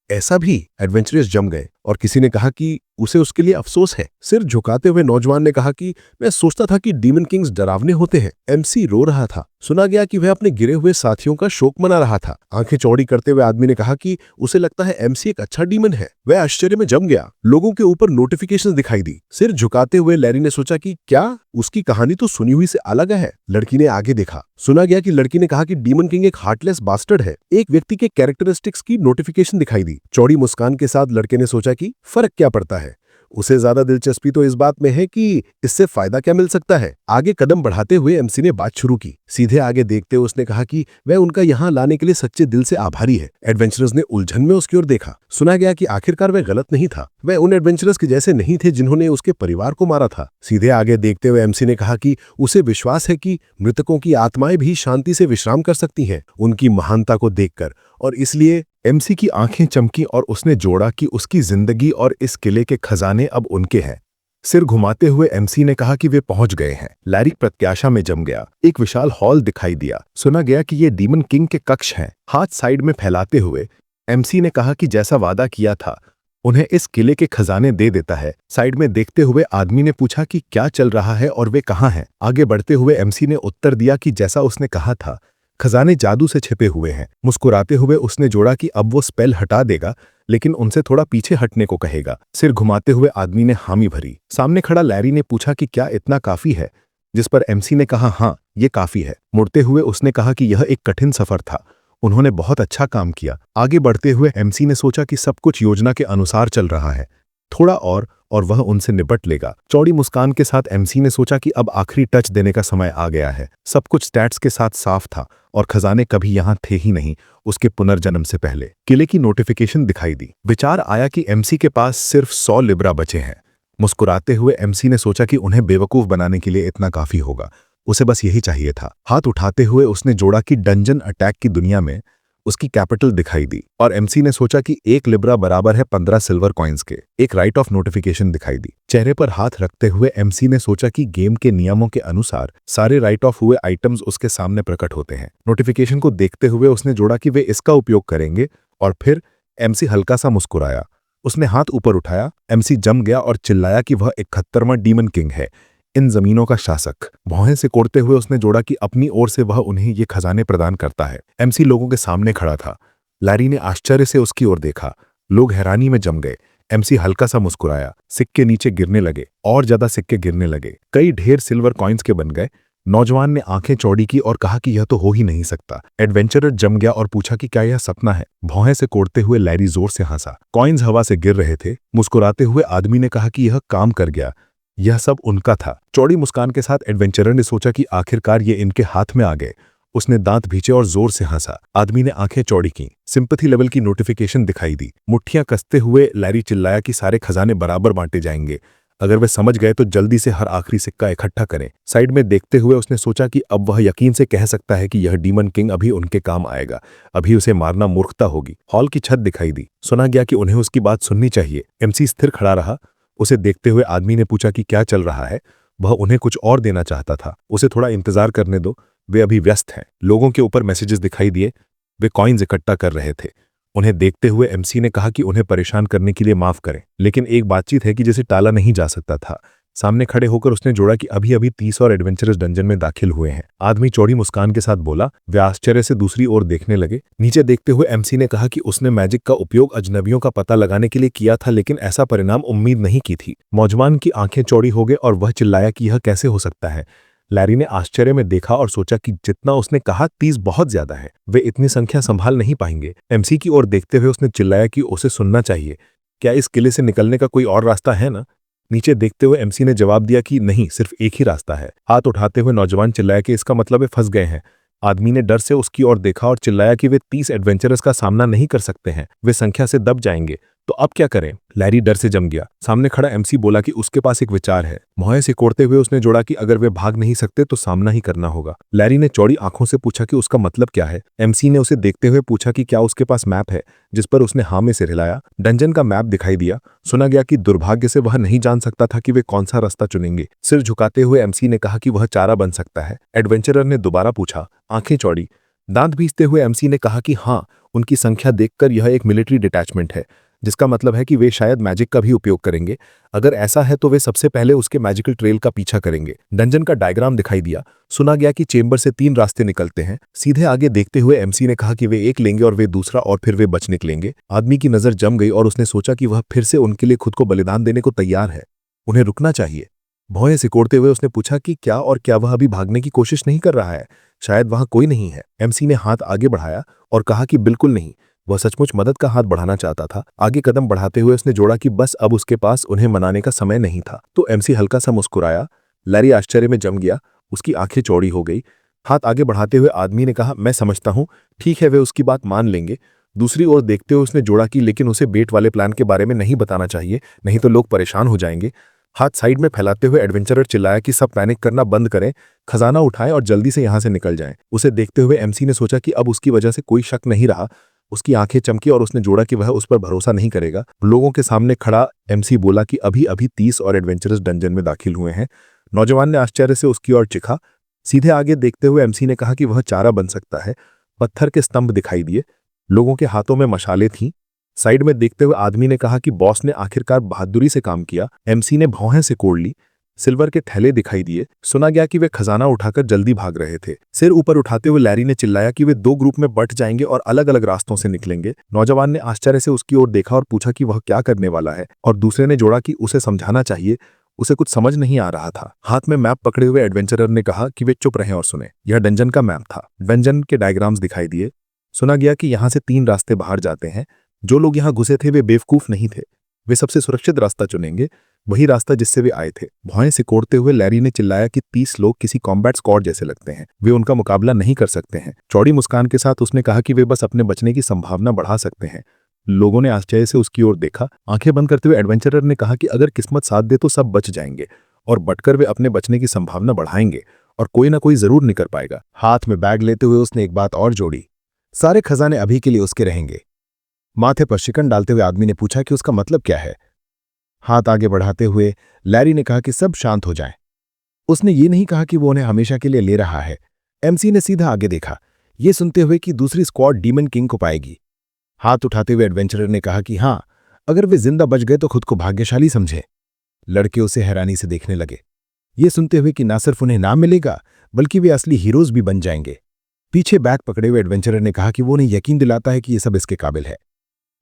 [SPEAKER 3] ऐसा भी? एडवेंचरर्स जम गए और किसी ने कहा कि उसे उसके लिए अफसोस है। सिर झुकाते हुए नौजवान ने कहा कि मैं सोचता था कि डीमन किंग्स डरावने होते हैं। एमसी रो रहा था। सुना गया कि वह अपने गिरे हुए साथियों का शोक मना रहा था। आंखें चौड़ी करते हुए आदमी ने कहा कि उसे लगता है एमसी एक अच्छा डीमन है। वह आश्चर्य में जम गया। लोगों के ऊपर नोटिफिकेशंस दिखाई दी। सिर झुकाते हुए लैरी ने सोचा कि क्या उसकी कहानी तो सुनी हुई से अलग है। लड़की ने आगे देखा। सुना गया कि लड़की ने कहा कि डीमन किंग एक हार्टलेस बास्टर्ड है। एक व्यक्ति के कैरेक्टरिस्टिक्स की नोटिफिकेशन दिखाई दी। चौड़ी मुस्कान के साथ लड़के ने सोचा कि फर्क क्या पड़ता है। उसे ज्यादा दिलचस्पी तो इस बात में है कि इससे फायदा क्या मिल सकता है। आगे कदम बढ़ाते हुए एमसी ने बात शुरू की। सीधे आगे देखते हुए उसने कहा कि वह उनका यहां लाने के लिए सच्चे दिल से आभारी है। एडवेंचरर्स ने उलझन में उसकी ओर देखा। सुना गया कि आखिरकार वह गलत नहीं था। वह उन एडवेंचरर्स के जैसे नहीं थे जिन्होंने उसके परिवार को मारा था। सीधे आगे देखते हुए एमसी ने कहा कि उसे विश्वास है कि मृतकों की आत्माएं भी शांति से विश्राम कर सकती हैं उनकी महानता को देखकर, और इसलिए एमसी की आंखें चमकी और उसने जोड़ा कि उसकी जिंदगी और इस किले के खजाने अब उनके हैं। सिर घुमाते हुए एमसी ने कहा कि वे पहुंच गए हैं। लैरी प्रत्याशा में जम गया। एक विशाल हॉल दिखाई दिया। सुना गया कि ये डीमन किंग के कक्ष हैं। हाथ साइड में फैलाते हुए एमसी ने कहा कि जैसा वादा किया था उन्हें इस किले के खजाने दे देता है। साइड में देखते हुए आदमी ने पूछा कि क्या चल रहा है और वे कहाँ हैं। आगे बढ़ते हुए एमसी ने उत्तर दिया कि जैसा उसने कहा था, खजाने जादू से छिपे हुए हैं। मुस्कुराते हुए उसने जोड़ा कि अब वो स्पेल हटा देगा, लेकिन उनसे थोड़ा पीछे हटने को कहेगा। सिर घुमाते हुए आदमी ने हामी भरी। सामने खड़ा लैरी ने पूछा कि क्या इतना काफी है, जिस पर एमसी ने कहा हाँ, ये काफी है। मुड़ते हुए उसने कहा कि यह एक कठिन सफर था, उन्होंने बहुत अच्छा काम किया। आगे बढ़ते हुए एमसी ने सोचा कि सब कुछ योजना के अनुसार चल रहा है, थोड़ा और वह उनसे निपट लेगा। चौड़ी मुस्कान के साथ एमसी ने सोचा कि अब आखिरी टच देने का समय आ गया है। सब कुछ स्टैट्स के साथ साफ था और खजाने कभी यहां थे ही नहीं उसके पुनर्जन्म से पहले। किले की नोटिफिकेशन दिखाई दी। विचार आया कि एमसी के पास सिर्फ 100 लिब्रा बचे हैं। मुस्कुराते हुए एमसी ने सोचा कि उन्हें बेवकूफ बनाने के लिए इतना काफी होगा। उसे बस यही चाहिए था। हाथ उठाते हुए उसने जोड़ा कि डंजन अटैक की दुनिया में उसकी कैपिटल दिखाई दी और एमसी ने सोचा कि 1 लिब्रा बराबर है 15 सिल्वर कॉइन्स के। एक राइट ऑफ नोटिफिकेशन दिखाई दी। चेहरे पर हाथ रखते हुए एमसी ने सोचा कि गेम के नियमों के अनुसार सारे राइट ऑफ हुए आइटम्स उसके सामने प्रकट होते हैं। नोटिफिकेशन को देखते हुए उसने जोड़ा कि वे इसका उपयोग करेंगे और फिर एमसी हल्का सा मुस्कुराया। उसने हाथ ऊपर उठाया। एमसी जम गया और चिल्लाया कि वह 71वां डीमन किंग है, इन जमीनों का शासक। भौहें से कोड़ते हुए उसने जोड़ा कि अपनी ओर से वह उन्हें ये खजाने प्रदान करता है। एमसी लोगों के सामने खड़ा था। लैरी ने आश्चर्य से उसकी ओर देखा। लोग हैरानी में जम गए। एमसी हल्का सा मुस्कुराया। सिक्के नीचे गिरने लगे और ज्यादा सिक्के गिरने लगे। कई ढेर सिल्वर कॉइन्स के बन गए। नौजवान ने आंखें चौड़ी की और कहा कि यह तो हो ही नहीं सकता। एडवेंचरर जम गया और पूछा कि क्या यह सपना है। भौहें से कोड़ते हुए लैरी जोर से हंसा। कॉइन्स हवा से गिर रहे थे। मुस्कुराते हुए आदमी ने कहा कि यह काम कर गया, यह सब उनका था। चौड़ी मुस्कान के साथ एडवेंचरर ने सोचा कि आखिरकार ये इनके हाथ में आ गए। उसने दांत भींचे और जोर से हंसा। आदमी ने आंखें चौड़ी की। सिंपैथी लेवल की नोटिफिकेशन दिखाई दी। मुट्ठियां कसते हुए लैरी चिल्लाया कि सारे खजाने बराबर बांटे जाएंगे। अगर वे समझ गए तो जल्दी से हर आखिरी सिक्का इकट्ठा करें। साइड में देखते हुए उसने सोचा कि अब वह यकीन से कह सकता है कि यह डीमन किंग अभी उनके काम आएगा। अभी उसे मारना मूर्खता होगी। हॉल की छत दिखाई दी। सुना गया कि उन्हें उसकी बात सुननी चाहिए। एमसी स्थिर खड़ा रहा। उसे देखते हुए आदमी ने पूछा कि क्या चल रहा है। वह उन्हें कुछ और देना चाहता था। उसे थोड़ा इंतजार करने दो, वे अभी व्यस्त हैं। लोगों के ऊपर मैसेजेस दिखाई दिए। वे कॉइन्स इकट्ठा कर रहे थे। उन्हें देखते हुए एमसी ने कहा कि उन्हें परेशान करने के लिए माफ करें, लेकिन एक बातचीत है कि जिसे टाला नहीं जा सकता था। सामने खड़े होकर उसने जोड़ा कि अभी अभी 30 और एडवेंचरस डंजन में दाखिल हुए हैं। आदमी चौड़ी मुस्कान के साथ बोला। वे आश्चर्य से दूसरी ओर देखने लगे। नीचे देखते हुए एमसी ने कहा कि उसने मैजिक का उपयोग अजनबियों का पता लगाने के लिए किया था, लेकिन ऐसा परिणाम उम्मीद नहीं की थी। नौजवान की आंखें चौड़ी हो गई और वह चिल्लाया कि यह कैसे हो सकता है।
[SPEAKER 2] लैरी ने आश्चर्य में देखा और सोचा कि जितना उसने कहा 30 बहुत ज्यादा है, वे इतनी संख्या संभाल नहीं पाएंगे। एमसी की ओर देखते हुए उसने चिल्लाया कि उसे सुनना चाहिए। क्या इस किले से निकलने का कोई और रास्ता है ना? नीचे देखते हुए एमसी ने जवाब दिया कि नहीं, सिर्फ एक ही रास्ता है। हाथ उठाते हुए नौजवान चिल्लाया कि इसका मतलब वे फंस गए हैं। आदमी ने डर से उसकी ओर देखा और चिल्लाया कि वे 30 एडवेंचरर्स का सामना नहीं कर सकते हैं, वे संख्या से दब जाएंगे। तो अब क्या करें? लैरी डर से जम गया। सामने खड़ा एमसी बोला कि उसके पास एक विचार है। भौहें सिकोड़ते हुए उसने जोड़ा कि अगर वे भाग नहीं सकते तो सामना ही करना होगा। लैरी ने चौड़ी आंखों से पूछा कि उसका मतलब क्या है। एमसी ने उसे देखते हुए पूछा कि क्या उसके पास मैप है, जिस पर उसने हाँ में सिर हिलाया। डंजन का मैप दिखाई दिया। सुना गया कि दुर्भाग्य से वह नहीं जान सकता था कि वे कौन सा रास्ता चुनेंगे। सिर झुकाते हुए एमसी ने कहा कि वह चारा बन सकता है। एडवेंचरर ने दोबारा पूछा, आंखें चौड़ी। दांत भींचते हुए एमसी ने कहा कि हाँ, उनकी संख्या देखकर यह एक मिलिट्री डिटैचमेंट है, जिसका मतलब है कि वे शायद मैजिक का भी उपयोग करेंगे। अगर ऐसा है तो वे सबसे पहले उसके मैजिकल ट्रेल का पीछा करेंगे। डंजन का डायग्राम दिखाई दिया। सुना गया कि चेंबर से 3 रास्ते निकलते हैं। सीधे आगे देखते हुए एमसी ने कहा कि वे एक लेंगे और वे दूसरा, और फिर वे बच निकलेंगे। आदमी की नजर जम गई और उसने सोचा कि वह फिर से उनके लिए खुद को बलिदान देने को तैयार है। उन्हें रुकना चाहिए। भौहें सिकोड़ते हुए उसने पूछा कि क्या वह अभी भागने की कोशिश नहीं कर रहा है? शायद वहां कोई नहीं है। एमसी ने हाथ आगे बढ़ाया और कहा कि बिल्कुल नहीं। वह सचमुच मदद का हाथ बढ़ाना चाहता था। आगे कदम बढ़ाते हुए उसने जोड़ा कि बस अब उसके पास उन्हें मनाने का समय नहीं था। तो एमसी हल्का सा मुस्कुराया। लैरी आश्चर्य में जम गया। उसकी आंखें चौड़ी हो गई। हाथ आगे बढ़ाते हुए आदमी ने कहा, मैं समझता हूं, ठीक है, वे उसकी बात मान लेंगे। दूसरी ओर देखते हुए उसने जोड़ा कि लेकिन उसे बेट वाले प्लान के बारे में नहीं बताना चाहिए, नहीं तो लोग परेशान हो जाएंगे। हाथ साइड में फैलाते हुए एडवेंचरर चिल्लाया कि सब पैनिक करना बंद करें, खजाना उठाएं और जल्दी से यहां से निकल जाएं। उसे देखते हुए एमसी ने सोचा कि अब उसकी वजह से कोई शक नहीं रहा। उसकी आंखें चमकी और उसने जोड़ा कि वह उस पर भरोसा नहीं करेगा। लोगों के सामने खड़ा एमसी बोला कि अभी अभी 30 और एडवेंचरस डंजन में दाखिल हुए हैं। नौजवान ने आश्चर्य से उसकी ओर चिखा। सीधे आगे देखते हुए एमसी ने कहा कि वह चारा बन सकता है। पत्थर के स्तंभ दिखाई दिए। लोगों के हाथों में मशालें थीं। साइड में देखते हुए आदमी ने कहा कि बॉस ने आखिरकार बहादुरी से काम किया। एमसी ने भौहें सिकोड़ ली। सिल्वर के थैले दिखाई दिए। सुना गया कि वे खजाना उठाकर जल्दी भाग रहे थे। सिर ऊपर उठाते हुए लैरी ने चिल्लाया कि वे 2 ग्रुप में बंट जाएंगे और अलग अलग रास्तों से निकलेंगे। नौजवान ने आश्चर्य से उसकी ओर देखा और पूछा कि वह क्या करने वाला है, और दूसरे ने जोड़ा कि उसे समझाना चाहिए, उसे कुछ समझ नहीं आ रहा था। हाथ में मैप पकड़े हुए एडवेंचरर ने कहा कि वे चुप रहें और सुने। यह डंजन का मैप था। डंजन के डायग्राम्स दिखाई दिए। सुना गया कि यहाँ से 3 रास्ते बाहर जाते हैं। जो लोग यहाँ घुसे थे वे बेवकूफ नहीं थे। वे सबसे सुरक्षित रास्ता चुनेंगे, वही रास्ता जिससे वे आए थे। भौहें सिकोड़ते हुए लैरी ने चिल्लाया कि 30 लोग किसी कॉम्बैट स्क्वाड जैसे लगते हैं, वे उनका मुकाबला नहीं कर सकते हैं। चौड़ी मुस्कान के साथ उसने कहा कि वे बस अपने बचने की संभावना बढ़ा सकते हैं। लोगों ने आश्चर्य से उसकी ओर देखा। आंखें बंद करते हुए एडवेंचरर ने कहा कि अगर किस्मत साथ दे तो सब बच जाएंगे, और बटकर वे अपने बचने की संभावना बढ़ाएंगे, और कोई ना कोई जरूर निकल पाएगा। हाथ में बैग लेते हुए उसने एक बात और जोड़ी, सारे खजाने अभी के लिए उसके रहेंगे। माथे पर शिकन डालते हुए आदमी ने पूछा कि उसका मतलब क्या है। हाथ आगे बढ़ाते हुए लैरी ने कहा कि सब शांत हो जाएं। उसने ये नहीं कहा कि वो उन्हें हमेशा के लिए ले रहा है। एमसी ने सीधा आगे देखा, ये सुनते हुए कि दूसरी स्क्वाड डीमन किंग को पाएगी। हाथ उठाते हुए एडवेंचरर ने कहा कि हाँ, अगर वे जिंदा बच गए तो खुद को भाग्यशाली समझे। लड़के उसे हैरानी से देखने लगे, ये सुनते हुए कि ना सिर्फ उन्हें नाम मिलेगा बल्कि वे असली हीरोज भी बन जाएंगे। पीछे बैग पकड़े हुए एडवेंचरर ने कहा कि वो उन्हें यकीन दिलाता है कि ये सब इसके काबिल है।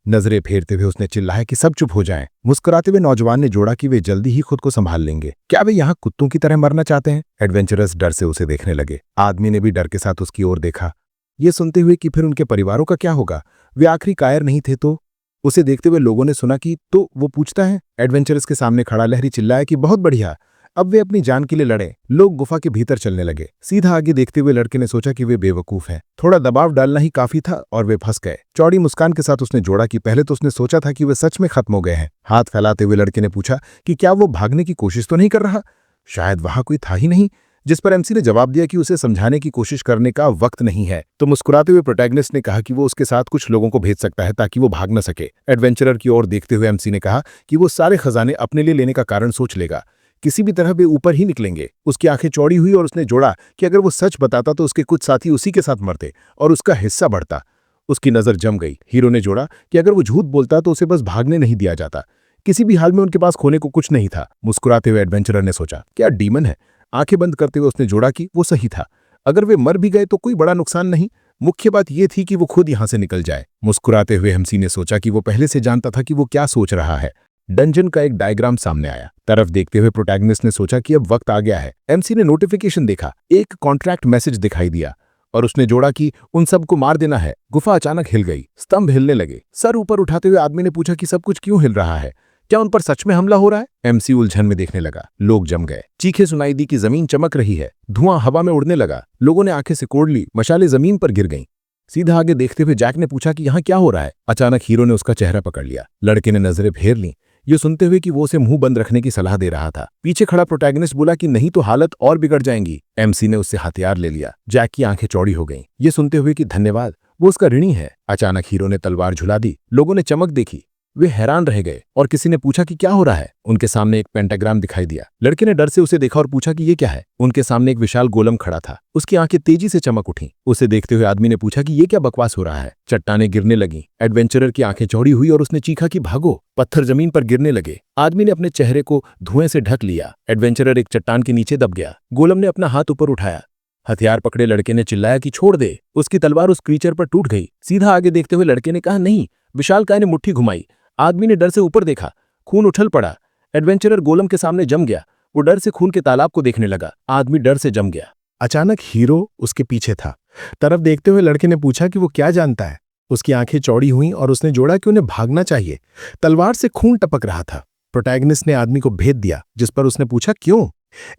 [SPEAKER 2] नजरें फेरते हुए उसने चिल्लाया कि सब चुप हो जाएं। मुस्कुराते हुए नौजवान ने जोड़ा कि वे जल्दी ही खुद को संभाल लेंगे। क्या वे यहाँ कुत्तों की तरह मरना चाहते हैं? एडवेंचरस डर से उसे देखने लगे। आदमी ने भी डर के साथ उसकी ओर देखा, ये सुनते हुए कि फिर उनके परिवारों का क्या होगा? वे आखिरी कायर नहीं थे तो? उसे देखते हुए लोगों ने सुना कि तो वो पूछता है। एडवेंचरस के सामने खड़ा लहरी चिल्लाया कि बहुत बढ़िया, अब वे अपनी जान के लिए लड़े। लोग गुफा के भीतर चलने लगे। सीधा आगे देखते हुए लड़के ने सोचा कि वे बेवकूफ हैं, थोड़ा दबाव डालना ही काफी था और वे फंस गए। चौड़ी मुस्कान के साथ उसने जोड़ा कि पहले तो उसने सोचा था कि वे सच में खत्म हो गए हैं। हाथ फैलाते हुए लड़के ने पूछा कि क्या वो भागने की कोशिश तो नहीं कर रहा? शायद वहां कोई था ही नहीं। जिस पर एमसी ने जवाब दिया कि उसे समझाने की कोशिश करने का वक्त नहीं है। तो मुस्कुराते हुए प्रोटैगनिस्ट ने कहा कि वो उसके साथ कुछ लोगों को भेज सकता है ताकि वो भाग न सके। एडवेंचरर की ओर देखते हुए एमसी ने कहा कि वो सारे खजाने अपने लिए लेने का कारण सोच लेगा, किसी भी तरह वे ऊपर ही निकलेंगे। उसकी आंखें चौड़ी हुई और उसने जोड़ा कि अगर वो सच बताता तो उसके कुछ साथी उसी के साथ मरते और उसका हिस्सा बढ़ता। उसकी नजर जम गई। हीरो ने जोड़ा कि अगर वो झूठ बोलता तो उसे बस भागने नहीं दिया जाता। किसी भी हाल में उनके पास खोने को कुछ नहीं था। मुस्कुराते हुए एडवेंचरर ने सोचा, क्या डीमन है? आंखें बंद करते हुए उसने जोड़ा कि वो सही था। अगर वे मर भी गए तो कोई बड़ा नुकसान नहीं, मुख्य बात यह थी कि वो खुद यहां से निकल जाए। मुस्कुराते हुए एमसी ने सोचा कि वो पहले से जानता था कि वो क्या सोच रहा है। डंजन का एक डायग्राम सामने आया। तरफ देखते हुए प्रोटैगनिस्ट ने सोचा कि अब वक्त आ गया है। एमसी ने नोटिफिकेशन देखा, एक कॉन्ट्रैक्ट मैसेज दिखाई दिया और उसने जोड़ा कि उन सबको मार देना है। गुफा अचानक हिल गई, स्तंभ हिलने लगे। सर ऊपर उठाते हुए आदमी ने पूछा कि सब कुछ क्यों हिल रहा है, क्या उन पर सच में हमला हो रहा है? एमसी उलझन में देखने लगा। लोग जम गए, चीखें सुनाई दी कि जमीन चमक रही है, धुआं हवा में उड़ने लगा। लोगों ने आंखें सिकोड़ ली, मशालें जमीन पर गिर गईं। सीधा आगे देखते हुए जैक ने पूछा कि यहाँ क्या हो रहा है? अचानक हीरो ने उसका चेहरा पकड़ लिया। लड़के ने नजरें फेर लीं, ये सुनते हुए कि वो उसे मुंह बंद रखने की सलाह दे रहा था। पीछे खड़ा प्रोटैगनिस्ट बोला कि नहीं तो हालत और बिगड़ जाएंगी। एमसी ने उससे हथियार ले लिया। जैक की आंखें चौड़ी हो गईं, ये सुनते हुए कि धन्यवाद, वो उसका ऋणी है। अचानक हीरो ने तलवार झुला दी। लोगों ने चमक देखी, वे हैरान रह गए और किसी ने पूछा कि क्या हो रहा है। उनके सामने एक पेंटाग्राम दिखाई दिया। लड़के ने डर से उसे देखा और पूछा कि ये क्या है। उनके सामने एक विशाल गोलम खड़ा था, उसकी आंखें तेजी से चमक उठीं। उसे देखते हुए आदमी ने पूछा कि ये क्या बकवास हो रहा है। चट्टानें गिरने लगीं। एडवेंचरर की आंखें चौड़ी हुई और उसने चीखा कि भागो। पत्थर जमीन पर गिरने लगे। आदमी ने अपने चेहरे को धुएं से ढक लिया। एडवेंचरर एक चट्टान के नीचे दब गया। गोलम ने अपना हाथ ऊपर उठाया। हथियार पकड़े लड़के ने चिल्लाया कि छोड़ दे। उसकी तलवार उस क्रीचर पर टूट गई। सीधा आगे देखते हुए लड़के ने कहा नहीं। विशालकाय ने मुट्ठी घुमाई। आदमी ने डर से ऊपर देखा, खून उछल पड़ा। एडवेंचरर गोलम के सामने जम गया। वो डर से खून के तालाब को देखने लगा। आदमी डर से जम गया।
[SPEAKER 3] अचानक हीरो उसके पीछे था। तरफ देखते हुए लड़के ने पूछा कि वो क्या जानता है। उसकी आंखें चौड़ी हुईं और उसने जोड़ा कि उन्हें भागना चाहिए। तलवार से खून टपक रहा था। प्रोटैगनिस्ट ने आदमी को भेद दिया, जिस पर उसने पूछा क्यों।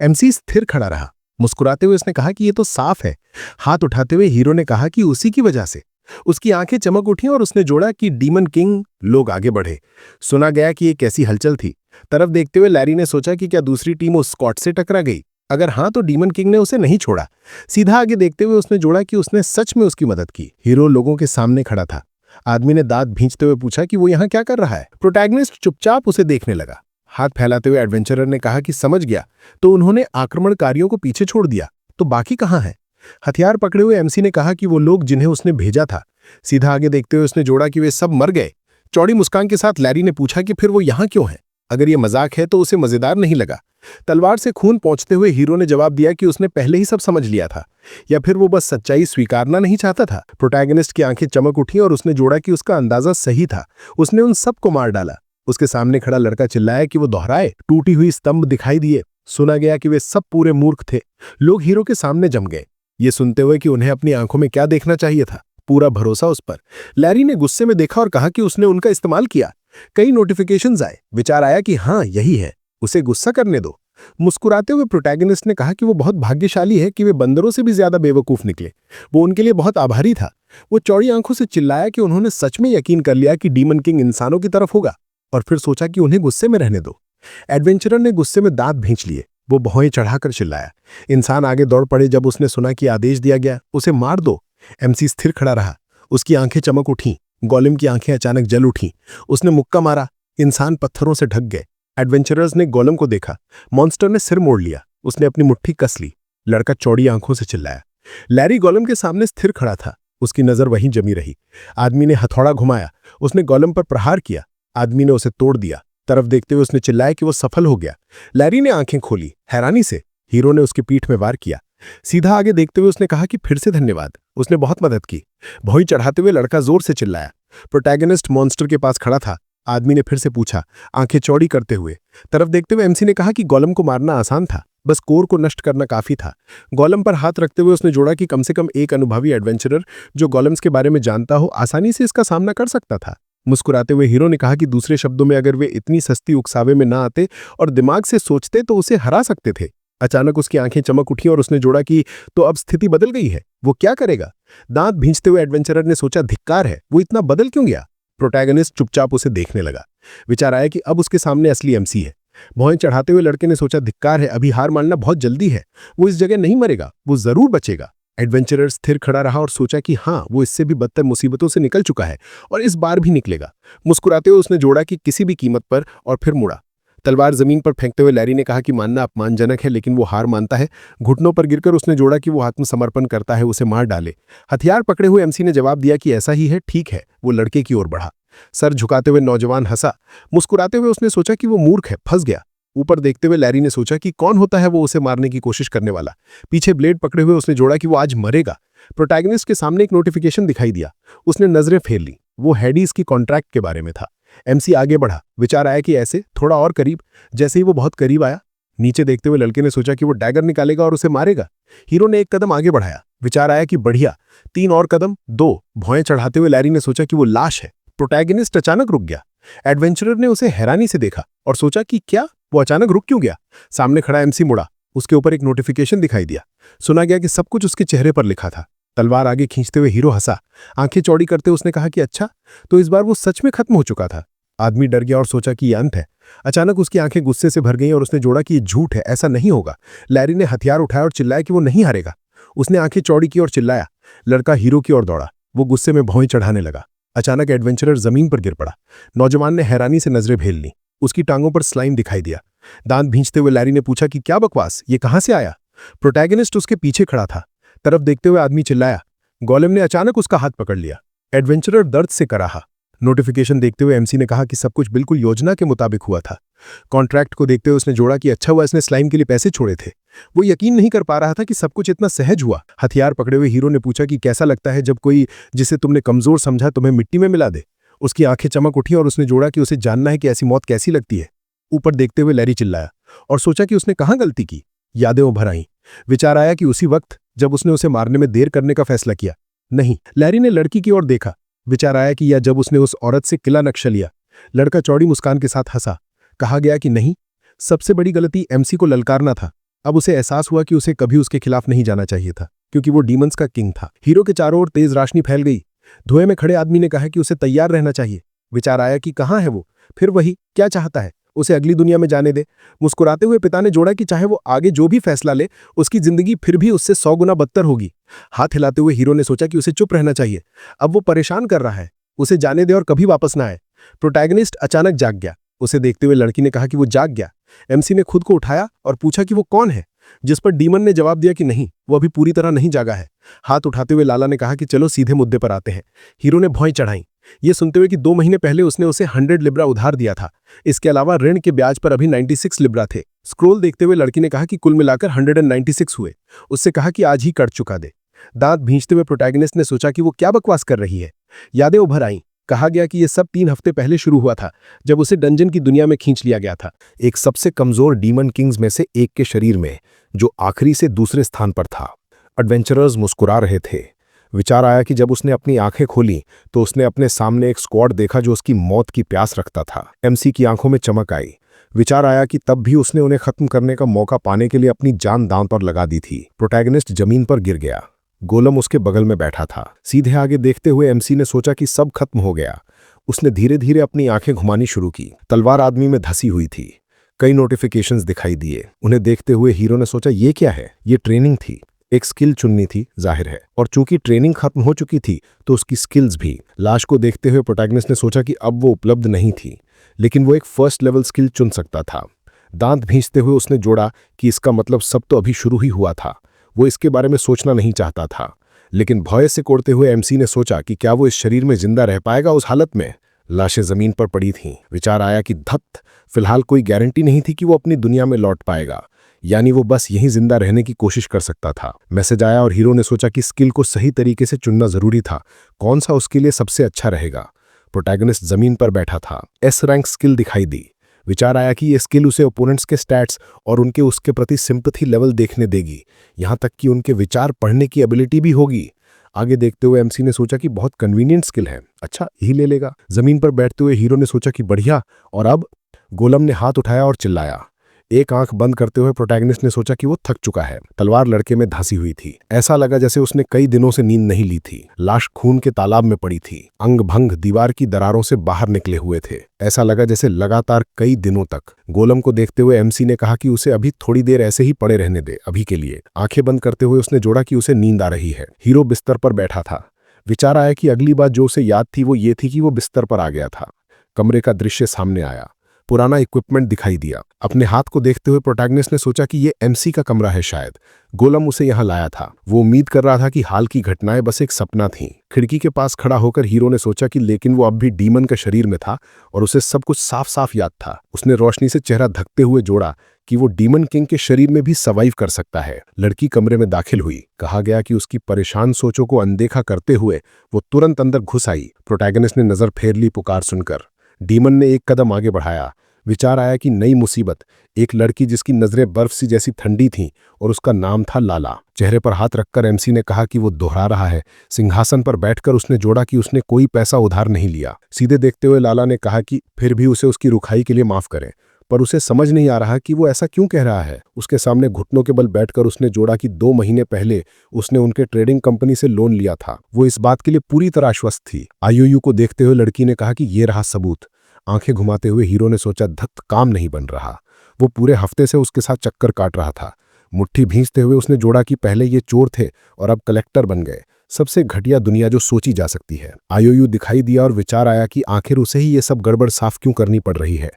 [SPEAKER 3] एमसी स्थिर खड़ा रहा। मुस्कुराते हुए उसने कहा कि ये तो साफ है। हाथ उठाते हुए हीरो ने कहा कि उसी की वजह से। उसकी आंखें चमक उठी और उसने जोड़ा कि डीमन किंग। लोग आगे बढ़े। सुना गया कि ये कैसी हलचल थी। तरफ देखते हुए लैरी ने सोचा कि क्या दूसरी टीम उस स्कॉट से टकरा गई? अगर हाँ तो डीमन किंग ने उसे नहीं छोड़ा। सीधा आगे देखते हुए उसने जोड़ा कि उसने सच में उसकी मदद की। हीरो लोगों के सामने खड़ा था। आदमी ने दांत भींचते हुए पूछा कि वो यहाँ क्या कर रहा है। प्रोटैगनिस्ट चुपचाप उसे देखने लगा। हाथ फैलाते हुए एडवेंचरर ने कहा कि समझ गया, तो उन्होंने आक्रमणकारियों को पीछे छोड़ दिया, तो बाकी कहाँ है? हथियार पकड़े हुए एमसी ने कहा कि वो लोग जिन्हें उसने भेजा था। सीधा आगे देखते हुए उसने जोड़ा कि वे सब मर गए। चौड़ी मुस्कान के साथ लैरी ने पूछा कि फिर वो यहाँ क्यों है? अगर ये मजाक है तो उसे मजेदार नहीं लगा। तलवार से खून पहुंचते हुए हीरो ने जवाब दिया कि उसने पहले ही सब समझ लिया था, या फिर वो बस सच्चाई स्वीकारना नहीं चाहता था। प्रोटैगनिस्ट की आंखें चमक उठी और उसने जोड़ा कि उसका अंदाजा सही था। उसने उन सबको मार डाला। उसके सामने खड़ा लड़का चिल्लाया कि वो दोहराए। टूटी हुई स्तंभ दिखाई दिए। सुना गया कि वे सब पूरे मूर्ख थे। लोग हीरो के सामने जम गए, ये सुनते हुए कि उन्हें अपनी आंखों में क्या देखना चाहिए था। पूरा भरोसा उस पर। लैरी ने गुस्से में देखा और कहा कि उसने उनका इस्तेमाल किया। कई नोटिफिकेशंस आए। विचार आया कि हाँ यही है, उसे गुस्सा करने दो। मुस्कुराते हुए प्रोटैगनिस्ट ने कहा कि वो बहुत भाग्यशाली है कि वे बंदरों से भी ज्यादा बेवकूफ निकले। वो उनके लिए बहुत आभारी था। वो चौड़ी आंखों से चिल्लाया कि उन्होंने सच में यकीन कर लिया कि डीमन किंग इंसानों की तरफ होगा, और फिर सोचा कि उन्हें गुस्से में रहने दो। एडवेंचरर ने गुस्से में दांत भींच लिए। वो भौहें चढ़ाकर चिल्लाया। इंसान आगे दौड़ पड़े जब उसने सुना कि आदेश दिया गया उसे मार दो। एमसी स्थिर खड़ा रहा। उसकी आंखें चमक उठीं। गोलेम की आंखें अचानक जल उठीं। उसने मुक्का मारा। इंसान पत्थरों से ढक गए। एडवेंचरर्स ने गोलम को देखा। मॉन्स्टर ने सिर मोड़ लिया। उसने अपनी मुट्ठी कस ली। लड़का चौड़ी आंखों से चिल्लाया। लैरी गोलम के सामने स्थिर खड़ा था। उसकी नजर वहीं जमी रही। आदमी ने हथौड़ा घुमाया। उसने गोलम पर प्रहार किया। आदमी ने उसे तोड़ दिया। तरफ देखते हुए उसने चिल्लाया कि वो सफल हो गया। लैरी ने आंखें खोली हैरानी से। हीरो ने उसकी पीठ में वार किया। सीधा आगे देखते हुए उसने कहा कि फिर से धन्यवाद, उसने बहुत मदद की। भौं चढ़ाते हुए लड़का जोर से चिल्लाया। प्रोटैगनिस्ट मॉन्स्टर के पास खड़ा था। आदमी ने फिर से पूछा, आंखें चौड़ी करते हुए। तरफ देखते हुए एमसी ने कहा कि गोलम को मारना आसान था, बस कोर को नष्ट करना काफी था। गोलम पर हाथ रखते हुए उसने जोड़ा कि कम से कम एक अनुभवी एडवेंचरर जो गोलम्स के बारे में जानता हो आसानी से इसका सामना कर सकता था। मुस्कुराते हुए हीरो ने कहा कि दूसरे शब्दों में अगर वे इतनी सस्ती उकसावे में ना आते और दिमाग से सोचते तो उसे हरा सकते थे। अचानक उसकी आंखें चमक उठी और उसने जोड़ा कि तो अब स्थिति बदल गई है, वो क्या करेगा? दांत भींचते हुए एडवेंचरर ने सोचा धिक्कार है, वो इतना बदल क्यों गया? प्रोटैगनिस्ट चुपचाप उसे देखने लगा। विचार आया कि अब उसके सामने असली एमसी है। भौं चढ़ाते हुए लड़के ने सोचा धिक्कार है, अभी हार मानना बहुत जल्दी है। वो इस जगह नहीं मरेगा, वो जरूर बचेगा। एडवेंचरर स्थिर खड़ा रहा और सोचा कि हाँ, वो इससे भी बदतर मुसीबतों से निकल चुका है और इस बार भी निकलेगा। मुस्कुराते हुए उसने जोड़ा कि किसी भी कीमत पर, और फिर मुड़ा। तलवार जमीन पर फेंकते हुए लैरी ने कहा कि मानना अपमानजनक है, लेकिन वो हार मानता है। घुटनों पर गिरकर उसने जोड़ा कि वो आत्मसमर्पण करता है, उसे मार डाले। हथियार पकड़े हुए एमसी ने जवाब दिया कि ऐसा ही है, ठीक है। वो लड़के की ओर बढ़ा। सर झुकाते हुए नौजवान हंसा। मुस्कुराते हुए उसने सोचा कि वो मूर्ख है, फंस गया। ऊपर देखते हुए लैरी ने सोचा कि कौन होता है वो उसे मारने की कोशिश करने वाला। पीछे ब्लेड पकड़े हुए उसने जोड़ा कि वो आज मरेगा। प्रोटैगनिस्ट के सामने एक नोटिफिकेशन दिखाई दिया। उसने नजरें फेर ली। वो हेडीज की कॉन्ट्रैक्ट के बारे में था। एमसी आगे बढ़ा। विचार आया कि ऐसे थोड़ा और करीब। जैसे ही वो बहुत करीब आया, नीचे देखते हुए लड़के ने सोचा कि वो डैगर निकालेगा और उसे मारेगा। हीरो ने एक कदम आगे बढ़ाया। विचार आया कि बढ़िया, 3 और कदम, 2 भौएं चढ़ाते हुए लैरी ने सोचा कि वो लाश है। प्रोटैगनिस्ट अचानक रुक गया। एडवेंचरर ने उसे हैरानी से देखा और सोचा कि क्या, वो अचानक रुक क्यों गया। सामने खड़ा एमसी मुड़ा। उसके ऊपर एक नोटिफिकेशन दिखाई दिया। सुना गया कि सब कुछ उसके चेहरे पर लिखा था। तलवार आगे खींचते हुए हीरो हंसा। आंखें चौड़ी करते उसने कहा कि अच्छा, तो इस बार वो सच में खत्म हो चुका था। आदमी डर गया और सोचा कि ये अंत है। अचानक उसकी आंखें गुस्से से भर गईं और उसने जोड़ा कि ये झूठ है, ऐसा नहीं होगा। लैरी ने हथियार उठाया और चिल्लाया कि वो नहीं हारेगा। उसने आंखें चौड़ी की और चिल्लाया। लड़का हीरो की ओर दौड़ा। वो गुस्से में भौं चढ़ाने लगा। अचानक एडवेंचरर जमीन पर गिर पड़ा। नौजवान ने हैरानी से नजरें भेल ली। उसकी टांगों पर स्लाइम दिखाई दिया। दांत भींचते हुए लैरी ने पूछा कि क्या बकवास, ये कहां से आया। प्रोटैगनिस्ट उसके पीछे खड़ा था। तरफ देखते हुए आदमी चिल्लाया। गोलेम ने अचानक उसका हाथ पकड़ लिया। एडवेंचरर दर्द से कराहा। नोटिफिकेशन देखते हुए एमसी ने कहा कि सब कुछ बिल्कुल योजना के मुताबिक हुआ था। कॉन्ट्रैक्ट को देखते हुए उसने जोड़ा कि अच्छा हुआ इसने स्लाइम के लिए पैसे छोड़े थे। वो यकीन नहीं कर पा रहा था कि सब कुछ इतना सहज हुआ। हथियार पकड़े हुए हीरो ने पूछा कि कैसा लगता है जब कोई जिसे तुमने कमजोर समझा तुम्हें मिट्टी में मिला दे। उसकी आंखें चमक उठी और उसने जोड़ा कि उसे जानना है कि ऐसी मौत कैसी लगती है। ऊपर देखते हुए लैरी चिल्लाया और सोचा कि उसने कहां गलती की। यादें उभर आईं। विचार आया कि उसी वक्त जब उसने उसे मारने में देर करने का फैसला किया। नहीं, लैरी ने लड़की की ओर देखा। विचार आया कि या जब उसने उस औरत से किला नक्शा लिया। लड़का चौड़ी मुस्कान के साथ हंसा। कहा गया कि नहीं, सबसे बड़ी गलती एमसी को ललकारना था। अब उसे एहसास हुआ कि उसे कभी उसके खिलाफ नहीं जाना चाहिए था, क्योंकि वो डीमंस का किंग था। हीरो के चारों ओर तेज रोशनी फैल गई। धुएं में खड़े आदमी ने कहा कि उसे तैयार रहना चाहिए। विचार आया कि कहां है वो, फिर वही, क्या चाहता है, उसे अगली दुनिया में जाने दे। मुस्कुराते हुए पिता ने जोड़ा कि चाहे वो आगे जो भी फैसला ले, उसकी जिंदगी फिर भी उससे 100 गुना बदतर होगी। हाथ हिलाते हुए हीरो ने सोचा कि उसे चुप रहना चाहिए। अब वो परेशान कर रहा है, उसे जाने दे और कभी वापस ना आए। प्रोटैगनिस्ट अचानक जाग गया। उसे देखते हुए लड़की ने कहा कि वो जाग गया। एमसी ने खुद को उठाया और पूछा कि वो कौन है, जिस पर डीमन ने जवाब दिया कि नहीं, वो अभी पूरी तरह नहीं जागा है। हाथ उठाते हुए लाला ने कहा कि चलो सीधे मुद्दे पर आते हैं। हीरो ने भौं चढ़ाई। ये सुनते हुए कि 2 महीने पहले उसने उसे 100 लिब्रा उधार दिया था। इसके अलावा ऋण के ब्याज पर अभी 96 लिब्रा थे। स्क्रोल देखते हुए लड़की ने कहा कि कुल मिलाकर 196 हुए। उससे कहा कि आज ही कट चुका दे। दांत भींचते हुए प्रोटैगनिस्ट ने सोचा कि वो क्या बकवास कर रही है। यादें उभर आईं। कहा गया कि ये सब 3 हफ्ते पहले शुरू हुआ था, जब उसे डंजन की दुनिया में खींच लिया गया था। एक सबसे कमजोर डीमन किंग्स में से एक के शरीर में, जो आखिरी से दूसरे स्थान पर था। एडवेंचरर्स मुस्कुरा रहे थे। विचार आया कि जब उसने अपनी आंखें खोली तो उसने अपने सामने एक स्क्वाड देखा जो उसकी मौत की प्यास रखता था। एमसी की आंखों में चमक आई। विचार आया कि तब भी उसने उन्हें खत्म करने का मौका पाने के लिए अपनी जान दांव पर लगा दी थी। प्रोटैगनिस्ट जमीन पर गिर गया। गोलम उसके बगल में बैठा था। सीधे आगे देखते हुए एमसी ने सोचा कि सब खत्म हो गया। उसने धीरे धीरे अपनी आंखें घुमानी शुरू की। तलवार आदमी में धसी हुई थी। कई नोटिफिकेशंस दिखाई दिए। उन्हें देखते हुए हीरो ने सोचा ये क्या है। ये ट्रेनिंग थी। एक स्किल चुननी थी, जाहिर है, और चूंकि ट्रेनिंग खत्म हो चुकी थी तो उसकी स्किल्स भी। लाश को देखते हुए प्रोटैगनिस्ट ने सोचा कि अब वो उपलब्ध नहीं थी, लेकिन वो एक फर्स्ट लेवल स्किल चुन सकता था। दांत भींचते हुए उसने जोड़ा कि इसका मतलब सब तो अभी शुरू ही हुआ था। वो इसके बारे में सोचना नहीं चाहता था, लेकिन भय से कोड़ते हुए एमसी ने सोचा कि क्या वो इस शरीर में जिंदा रह पाएगा उस हालत में। लाशें जमीन पर पड़ी थीं। विचार आया कि धत्त, फिलहाल कोई गारंटी नहीं थी कि वो अपनी दुनिया में लौट पाएगा, यानी वो बस यहीं जिंदा रहने की कोशिश कर सकता था। मैसेज आया और हीरो ने सोचा कि स्किल को सही तरीके से चुनना जरूरी था। कौन सा उसके लिए सबसे अच्छा रहेगा। प्रोटैगनिस्ट जमीन पर बैठा था। एस रैंक स्किल दिखाई दी। विचार आया कि ये स्किल उसे ओपोनेंट्स के स्टैट्स और उनके उसके प्रति सिंपैथी लेवल देखने देगी, यहां तक कि उनके विचार पढ़ने की एबिलिटी भी होगी। आगे देखते हुए एमसी ने सोचा कि बहुत कन्वीनियंट स्किल है, अच्छा यही ले लेगा। जमीन पर बैठते हुए हीरो ने सोचा कि बढ़िया। और अब गोलम ने हाथ उठाया और चिल्लाया। एक आंख बंद करते हुए प्रोटैगनिस्ट ने सोचा कि वो थक चुका है। तलवार लड़के में धंसी हुई थी। ऐसा लगा जैसे उसने कई दिनों से नींद नहीं ली थी। लाश खून के तालाब में पड़ी थी। अंग भंग दीवार की दरारों से बाहर निकले हुए थे। ऐसा लगा जैसे लगातार कई दिनों तक। गोलम को देखते हुए एमसी ने कहा कि उसे अभी थोड़ी देर ऐसे ही पड़े रहने दे, अभी के लिए। आंखें बंद करते हुए उसने जोड़ा कि उसे नींद आ रही है। हीरो बिस्तर पर बैठा था। विचार आया कि अगली बात जो उसे याद थी वो ये थी कि वो बिस्तर पर आ गया था। कमरे का दृश्य सामने आया। पुराना इक्विपमेंट दिखाई दिया। अपने हाथ को देखते हुए प्रोटैगनिस्ट ने सोचा कि ये एमसी का कमरा है शायद। गोलम उसे यहां लाया था। वो उम्मीद कर रहा था कि हाल की घटनाएं बस एक सपना थीं। खिड़की के पास खड़ा होकर हीरो ने सोचा कि लेकिन वो अब भी डीमन का शरीर में था और उसे सब कुछ साफ साफ याद था। उसने रोशनी से चेहरा ढकते हुए जोड़ा कि वो डीमन किंग के शरीर में भी सर्वाइव कर सकता है। लड़की कमरे में दाखिल हुई। कहा गया कि उसकी परेशान सोचों को अनदेखा करते हुए वो तुरंत अंदर घुस आई। प्रोटैगनिस्ट ने नजर फेर ली पुकार सुनकर। डीमन ने एक कदम आगे बढ़ाया। विचार आया कि नई मुसीबत, एक लड़की जिसकी नजरें बर्फ सी जैसी ठंडी थीं और उसका नाम था लाला। चेहरे पर हाथ रखकर एमसी ने कहा कि वो दोहरा रहा है। सिंहासन पर बैठकर उसने जोड़ा कि उसने कोई पैसा उधार नहीं लिया। सीधे देखते हुए लाला ने कहा कि फिर भी उसे उसकी रुखाई के लिए माफ करें, पर उसे समझ नहीं आ रहा कि वो ऐसा क्यों कह रहा है। उसके सामने घुटनों के बल बैठकर उसने जोड़ा कि 2 महीने पहले उसने उनके ट्रेडिंग कंपनी से लोन लिया था। वो इस बात के लिए पूरी तरह आश्वस्त थी। आईओयू को देखते हुए लड़की ने कहा कि ये रहा सबूत। आंखें घुमाते हुए हीरो ने सोचा, धत काम नहीं बन रहा। वो पूरे हफ्ते से उसके साथ चक्कर काट रहा था। मुट्ठी भींचते हुए उसने जोड़ा कि पहले ये चोर थे और अब कलेक्टर बन गए। सबसे घटिया दुनिया जो सोची जा सकती है। आईओयू दिखाई दिया और विचार आया कि आखिर उसे ही ये सब गड़बड़ साफ क्यों करनी पड़ रही है।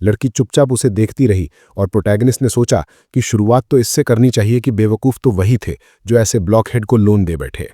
[SPEAKER 3] लड़की चुपचाप उसे देखती रही और प्रोटैगनिस्ट ने सोचा कि शुरुआत तो इससे करनी चाहिए कि बेवकूफ़ तो वही थे जो ऐसे ब्लॉकहेड को लोन दे बैठे।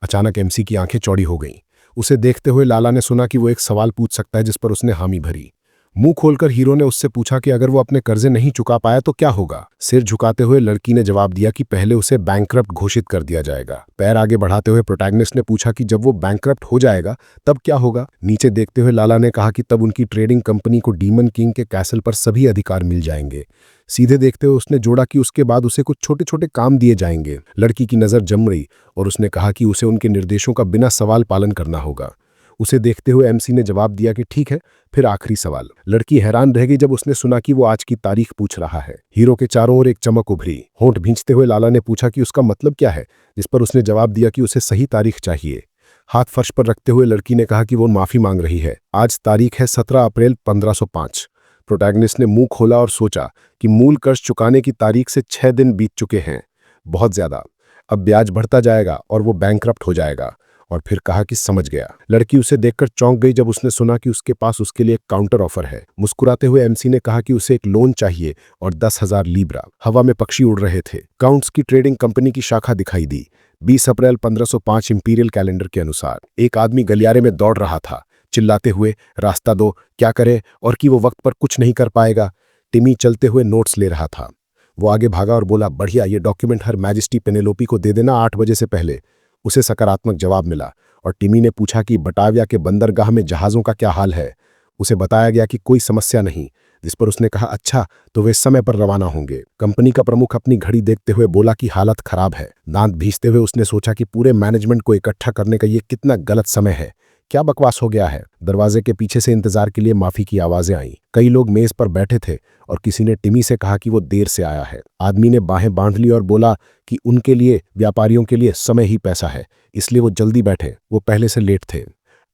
[SPEAKER 3] अचानक एमसी की आंखें चौड़ी हो गईं। उसे देखते हुए लाला ने सुना कि वो एक सवाल पूछ सकता है, जिस पर उसने हामी भरी। मुंह खोलकर हीरो ने उससे पूछा कि अगर वो अपने कर्जे नहीं चुका पाया तो क्या होगा। सिर झुकाते हुए लड़की ने जवाब दिया कि पहले उसे बैंकक्रप्ट घोषित कर दिया जाएगा। पैर आगे बढ़ाते हुए प्रोटैगनिस्ट ने पूछा कि जब वो बैंकक्रप्ट हो जाएगा तब क्या होगा। नीचे देखते हुए लाला ने कहा कि तब उनकी ट्रेडिंग कंपनी को डीमन किंग के कैसल पर सभी अधिकार मिल जाएंगे। सीधे देखते हुए उसने जोड़ा कि उसके बाद उसे कुछ छोटे छोटे काम दिए जाएंगे। लड़की की नज़र जम रही और उसने कहा कि उसे उनके निर्देशों का बिना सवाल पालन करना होगा। उसे देखते हुए एमसी ने जवाब दिया कि ठीक है, फिर आखिरी सवाल। लड़की हैरान रह गई जब उसने सुना कि वो आज की तारीख पूछ रहा है। हीरो के चारों ओर एक चमक उभरी। होंठ भींचते हुए लाला ने पूछा कि उसका मतलब क्या है, जिस पर उसने जवाब दिया कि उसे सही तारीख चाहिए। हाथ फर्श पर रखते हुए लड़की ने कहा कि वो माफी मांग रही है। आज तारीख है 17 अप्रैल 1505। प्रोटैगनिस्ट ने मुंह खोला और सोचा कि मूल कर्ज चुकाने की तारीख से 6 दिन बीत चुके हैं, बहुत ज्यादा। अब ब्याज बढ़ता जाएगा और वो बैंकक्रप्ट हो जाएगा। और फिर कहा कि समझ गया। लड़की उसे देखकर चौंक गई जब उसने सुना कि उसके पास उसके लिए एक काउंटर ऑफर है। मुस्कुराते हुए एमसी ने कहा कि उसे एक लोन चाहिए और 10,000 लीब्रा। हवा में पक्षी उड़ रहे थे। काउंट्स की ट्रेडिंग कंपनी की शाखा दिखाई दी। 20 अप्रैल 1505 इंपीरियल कैलेंडर के अनुसार एक आदमी गलियारे में दौड़ रहा था, चिल्लाते हुए, रास्ता दो, क्या करे, और कि वो वक्त पर कुछ नहीं कर पाएगा। टिमी चलते हुए नोट्स ले रहा था। वो आगे भागा और बोला, बढ़िया, ये डॉक्यूमेंट हर मैजेस्टी पेनेलोपी को दे देना 8 बजे से पहले। उसे सकारात्मक जवाब मिला और टिमी ने पूछा कि बटाविया के बंदरगाह में जहाज़ों का क्या हाल है। उसे बताया गया कि कोई समस्या नहीं, जिस पर उसने कहा, अच्छा, तो वे समय पर रवाना होंगे। कंपनी का प्रमुख अपनी घड़ी देखते हुए बोला कि हालत खराब है। दांत भींचते हुए उसने सोचा कि पूरे मैनेजमेंट को इकट्ठा करने का ये कितना गलत समय है। क्या बकवास हो गया है। दरवाजे के पीछे से इंतजार के लिए माफी की आवाजें आईं। कई लोग मेज पर बैठे थे और किसी ने टिमी से कहा कि वो देर से आया है। आदमी ने बाहें बांध ली और बोला कि उनके लिए, व्यापारियों के लिए समय ही पैसा है, इसलिए वो जल्दी बैठे, वो पहले से लेट थे।